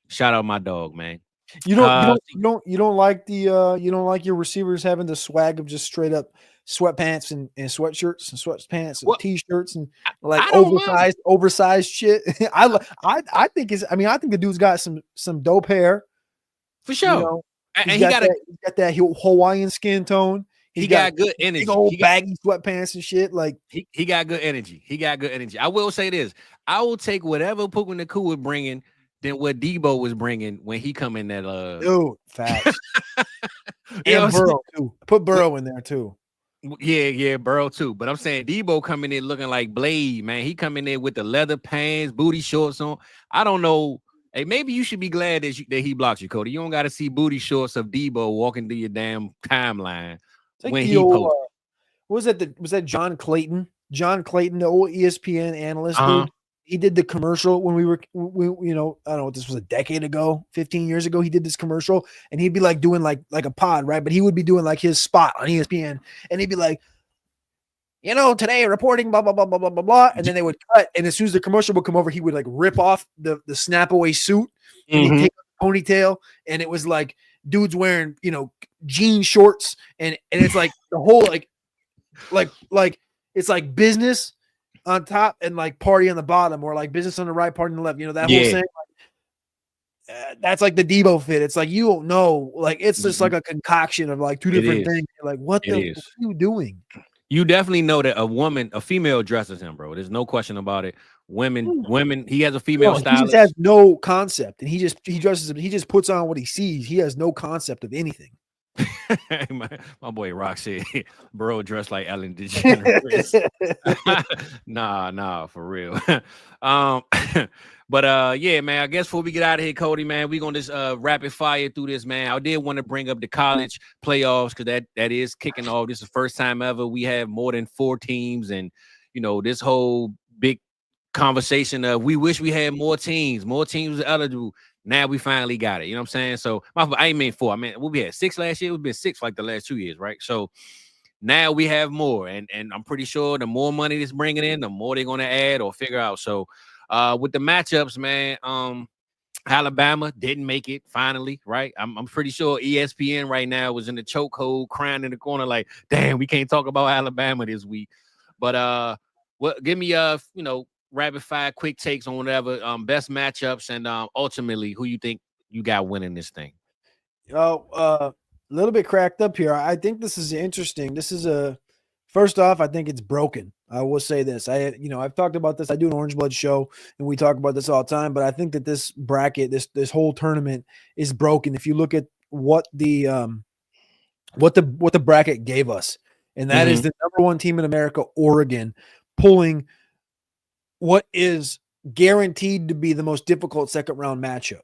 Shout out my dog, man. You don't like your receivers having the swag of just straight up sweatpants and sweatshirts and sweatpants and t-shirts and like oversized shit. I think the dude's got some dope hair for sure. You know, and he got that Hawaiian skin tone. He got good energy. Big old baggy sweatpants and shit. Like he got good energy. He got good energy. I will say this: I will take whatever Puka Nacua was bringing than what Debo was bringing when he come in that. Dude, facts. And Burrow too. Put Burrow in there too. Yeah, Burrow too. But I'm saying Debo coming in looking like Blade, man. He coming in with the leather pants, booty shorts on. I don't know. Hey, maybe you should be glad that he blocked you, Cody. You don't got to see booty shorts of Debo walking through your damn timeline like when he posted. Was that John Clayton? John Clayton, the old ESPN analyst, dude. He did the commercial when we I don't know what this was, a decade ago, 15 years ago. He did this commercial and he'd be like doing like a pod, right? But he would be doing like his spot on ESPN and he'd be like, today reporting, blah, blah, blah, blah, blah, blah, blah. And then they would cut. And as soon as the commercial would come over, he would like rip off the snap away suit and he'd take a ponytail. And it was like dudes wearing, jean shorts. And it's like the whole like it's like business on top and like party on the bottom, or like business on the right, party on the left. That whole thing. that's like the Debo fit. It's like you don't know. Like it's just like a concoction of like two different things. You're like, what are you doing? You definitely know that a female dresses him, bro. There's no question about it. Women. He has a female stylist. He just has no concept, and he dresses him. He just puts on what he sees. He has no concept of anything. my boy Rock said, bro, dressed like Ellen DeGeneres. nah, for real. But yeah, man, I guess before we get out of here, Cody, man, we're gonna just rapid fire through this, man. I did want to bring up the college playoffs because that is kicking off. This is the first time ever we have more than 4 teams, and this whole big conversation of we wish we had more teams was eligible. Now we finally got it. You know what I'm saying? So I ain't mean 4. I mean, we had 6 last year. We've been 6 for like the last 2 years, right? So now we have more, and I'm pretty sure the more money that's bringing in, the more they're gonna add or figure out. So with the matchups, man, Alabama didn't make it finally, right? I'm pretty sure ESPN right now was in the chokehold, crying in the corner, like, damn, we can't talk about Alabama this week. But give me rapid fire quick takes on whatever best matchups and ultimately who you think you got winning this thing. A little bit cracked up here. I think this is interesting. This is first off, I think it's broken. I will say this. I've talked about this. I do an Orange Blood show and we talk about this all the time, but I think that this bracket, this whole tournament is broken. If you look at what the bracket gave us, and that is the number 1 team in America, Oregon, pulling what is guaranteed to be the most difficult second round matchup,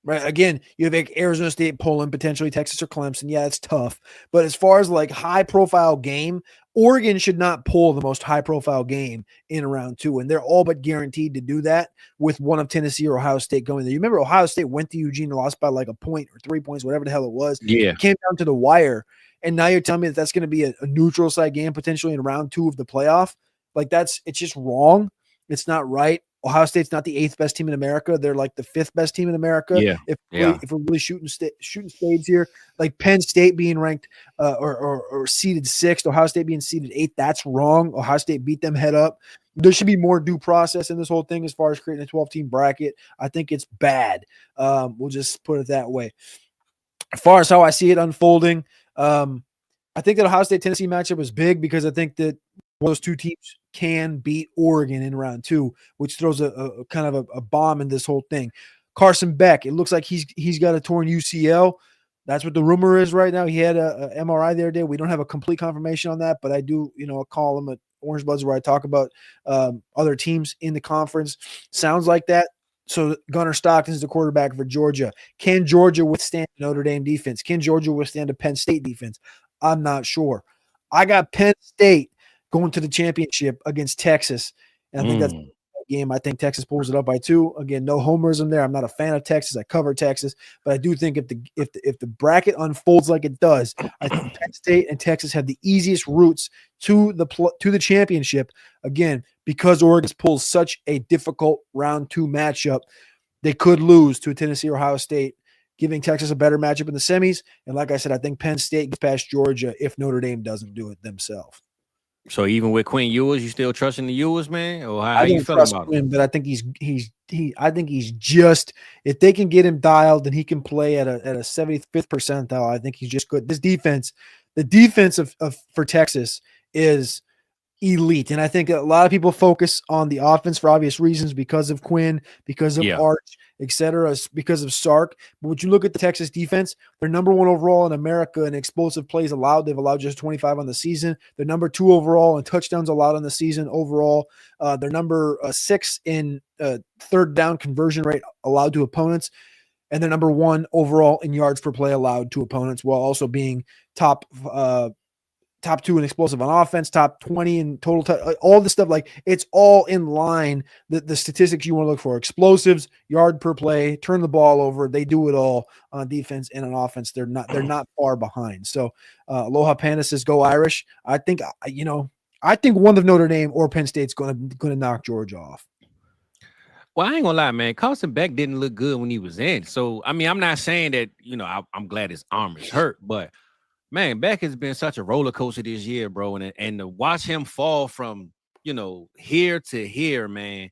right? Again, you have like Arizona State pulling potentially Texas or Clemson. Yeah, it's tough. But as far as like high profile game, Oregon should not pull the most high profile game in round 2. And they're all but guaranteed to do that with one of Tennessee or Ohio State going there. You remember Ohio State went to Eugene and lost by like a point or 3 points, whatever the hell it was. Yeah. It came down to the wire. And now you're telling me that that's going to be a neutral side game potentially in round 2 of the playoff. Like it's just wrong. It's not right. Ohio State's not the 8th best team in America. They're like the 5th best team in America. Yeah. If we're really shooting spades here, like Penn State being ranked or seeded 6th, Ohio State being seeded 8th, that's wrong. Ohio State beat them head up. There should be more due process in this whole thing as far as creating a 12-team bracket. I think it's bad. We'll just put it that way. As far as how I see it unfolding, I think that Ohio State-Tennessee matchup was big because I think that those 2 teams can beat Oregon in round 2, which throws a kind of a bomb in this whole thing. Carson Beck, it looks like he's got a torn UCL. That's what the rumor is right now. He had a MRI the other day. We don't have a complete confirmation on that, but I do, a column at Orange Bloods where I talk about other teams in the conference. Sounds like that. So Gunnar Stockton's the quarterback for Georgia. Can Georgia withstand Notre Dame defense? Can Georgia withstand a Penn State defense? I'm not sure. I got Penn State going to the championship against Texas. And I think that's a game. I think Texas pulls it up by 2. Again, no homerism there. I'm not a fan of Texas. I cover Texas, but I do think if the bracket unfolds like it does, I think Penn State and Texas have the easiest routes to the championship. Again, because Oregon pulls such a difficult round 2 matchup, they could lose to Tennessee or Ohio State, giving Texas a better matchup in the semis. And like I said, I think Penn State gets past Georgia if Notre Dame doesn't do it themselves. So even with Quinn Ewers, you still trusting the Ewers, man? Or how you feeling about him? But I think I think he's just, if they can get him dialed and he can play at a 75th percentile, I think he's just good. This defense, the defense for Texas is elite. And I think a lot of people focus on the offense for obvious reasons because of Quinn, because of Arch, etc., because of Sark. But when you look at the Texas defense, they're number 1 overall in America in explosive plays allowed. They've allowed just 25 on the season. They're number 2 overall in touchdowns allowed on the season overall. They're number 6 in third down conversion rate allowed to opponents. And they're number 1 overall in yards per play allowed to opponents, while also being top 2 in explosive on offense, top 20 in total, all this stuff. Like, it's all in line. The statistics you want to look for: explosives, yard per play, turn the ball over. They do it all on defense and on offense. They're not far behind. So Aloha Panda says, "Go Irish." I think one of Notre Dame or Penn State's going to knock Georgia off. Well, I ain't gonna lie, man. Carson Beck didn't look good when he was in. So I mean, I'm not saying that I'm glad his arm is hurt, but man, Beck has been such a roller coaster this year, bro. And to watch him fall from, here to here, man,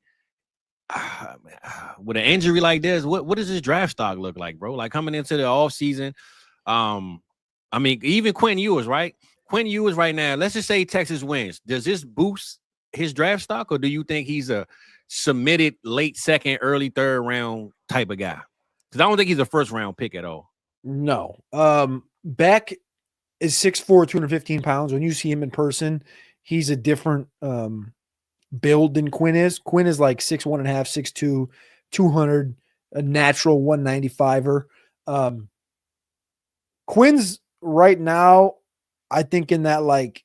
with an injury like this, what does his draft stock look like, bro? Like coming into the offseason, I mean, even Quinn Ewers, right? Quinn Ewers right now, let's just say Texas wins. Does this boost his draft stock, or do you think he's a submitted late second, early third round type of guy? Because I don't think he's a first round pick at all. No. Beck is 6'4", 215 pounds. When you see him in person, he's a different build than Quinn is. Quinn is like 6'1.5", 6'2", 200, a natural 195er. Quinn's right now, I think in that like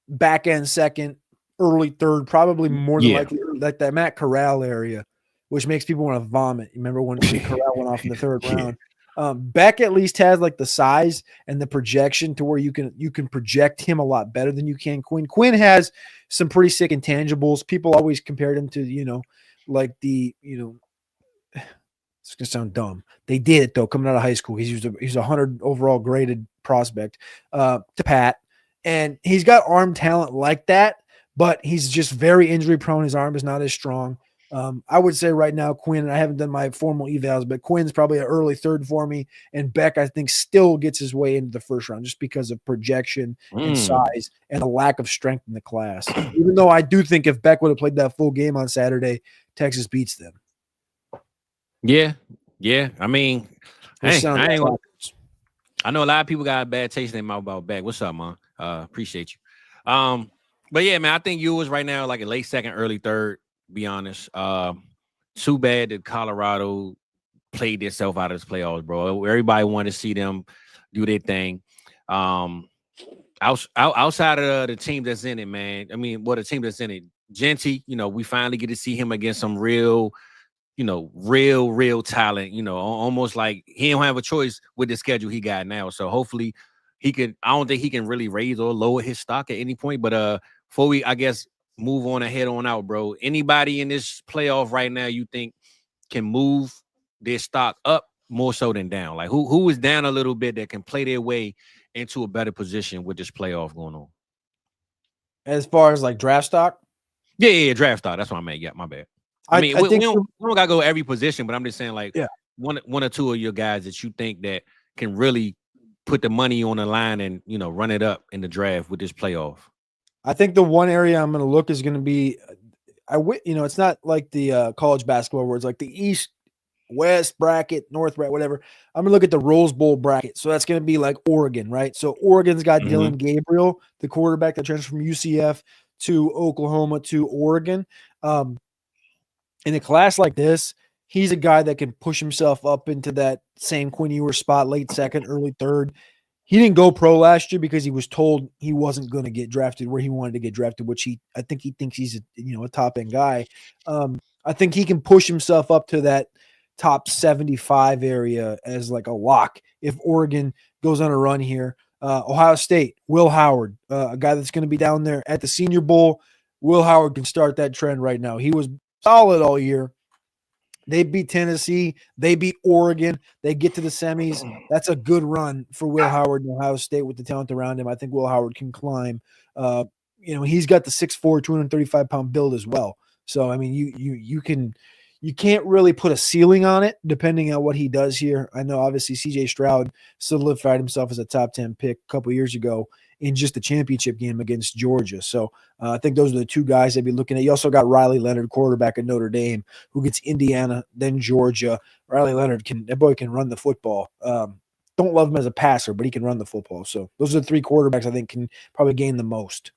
back end second, early third, probably more than likely like that Matt Corral area, which makes people want to vomit. You remember when Corral went off in the third round? Beck at least has like the size and the projection to where you can project him a lot better than you can Quinn. Quinn has some pretty sick intangibles. People always compared him to, like it's gonna sound dumb. They did it though, coming out of high school. He's a 100 overall graded prospect to Pat, and he's got arm talent like that, but he's just very injury prone. His arm is not as strong. I would say right now, Quinn, I haven't done my formal evals, but Quinn's probably an early third for me. And Beck, I think, still gets his way into the first round just because of projection and size and a lack of strength in the class. Even though I do think if Beck would have played that full game on Saturday, Texas beats them. Yeah. I mean, I know a lot of people got a bad taste in their mouth about Beck. What's up, man? Appreciate you. But yeah, man, I think Ewers right now like a late second, early third. Be honest. Too bad that Colorado played itself out of this playoffs, bro. Everybody wanted to see them do their thing. Outside of the team that's in it, man. I mean, the team that's in it, Genty, we finally get to see him against some real talent, almost like he don't have a choice with the schedule he got now. So hopefully I don't think he can really raise or lower his stock at any point. But before we, I guess, move on and head on out, bro. Anybody in this playoff right now you think can move their stock up more so than down? Like who is down a little bit that can play their way into a better position with this playoff going on? As far as like draft stock? Yeah, draft stock. That's what I meant. Yeah, my bad. I mean, we don't gotta go every position, but I'm just saying like one or two of your guys that you think that can really put the money on the line and run it up in the draft with this playoff. I think the one area I'm going to look is going to be, it's not like the college basketball where it's like the East, West bracket, North bracket, whatever. I'm going to look at the Rose Bowl bracket. So that's going to be like Oregon, right? So Oregon's got Dylan Gabriel, the quarterback that transferred from UCF to Oklahoma to Oregon. In a class like this, he's a guy that can push himself up into that same Quinn Ewers spot, late second, early third. He didn't go pro last year because he was told he wasn't going to get drafted where he wanted to get drafted, which I think he thinks he's a top end guy. I think he can push himself up to that top 75 area as like a lock if Oregon goes on a run here. Ohio State, Will Howard, a guy that's going to be down there at the Senior Bowl. Will Howard can start that trend right now. He was solid all year. They beat Tennessee. They beat Oregon. They get to the semis. That's a good run for Will Howard and Ohio State with the talent around him. I think Will Howard can climb. He's got the 6'4", 235-pound build as well. So, I mean, you can't really put a ceiling on it depending on what he does here. I know, obviously, C.J. Stroud solidified himself as a top 10 pick a couple years ago in just the championship game against Georgia. So I think those are the two guys they'd be looking at. You also got Riley Leonard, quarterback at Notre Dame, who gets Indiana, then Georgia. Riley Leonard that boy can run the football. Don't love him as a passer, but he can run the football. So those are the three quarterbacks I think can probably gain the most.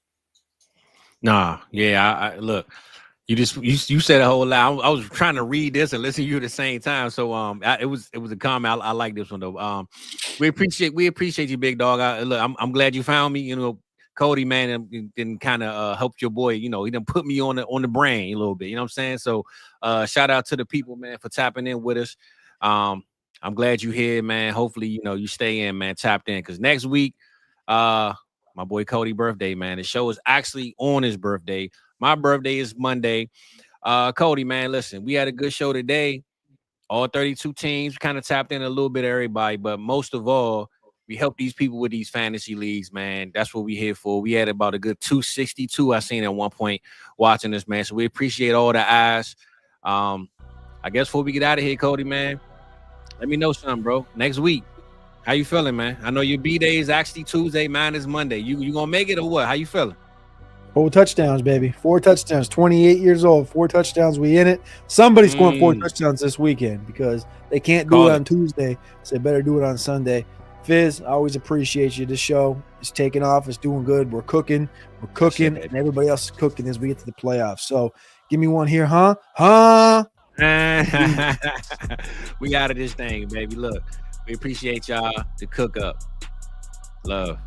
Nah, yeah, I look. You said a whole lot. I was trying to read this and listen to you at the same time. So it was a comment. I like this one though. We appreciate you, big dog. I'm glad you found me. Cody, man, and kind of helped your boy. He done put me on the brain a little bit. You know what I'm saying? So shout out to the people, man, for tapping in with us. I'm glad you here, man. Hopefully, you stay in, man, tapped in, because next week, my boy Cody birthday, man. The show is actually on his birthday. My birthday is Monday. Cody, man, listen, we had a good show today. All 32 teams kind of tapped in a little bit of everybody, but most of all, we help these people with these fantasy leagues, man. That's what we're here for. We had about a good 262 I seen at one point watching this, man. So we appreciate all the eyes. I guess before we get out of here, Cody, man, let me know something, bro. Next week, how you feeling, man? I know your B-Day is actually Tuesday, mine is Monday. You gonna make it or what? How you feeling? 4 touchdowns, baby. 4 touchdowns. 28 years old. 4 touchdowns. We in it. Somebody's scoring 4 touchdowns this weekend because they can't do it on Tuesday, so they better do it on Sunday. Fizz, I always appreciate you. This show is taking off. It's doing good. We're cooking. And everybody else is cooking as we get to the playoffs. So give me one here, huh? We out of this thing, baby. Look, we appreciate y'all to cook up. Love.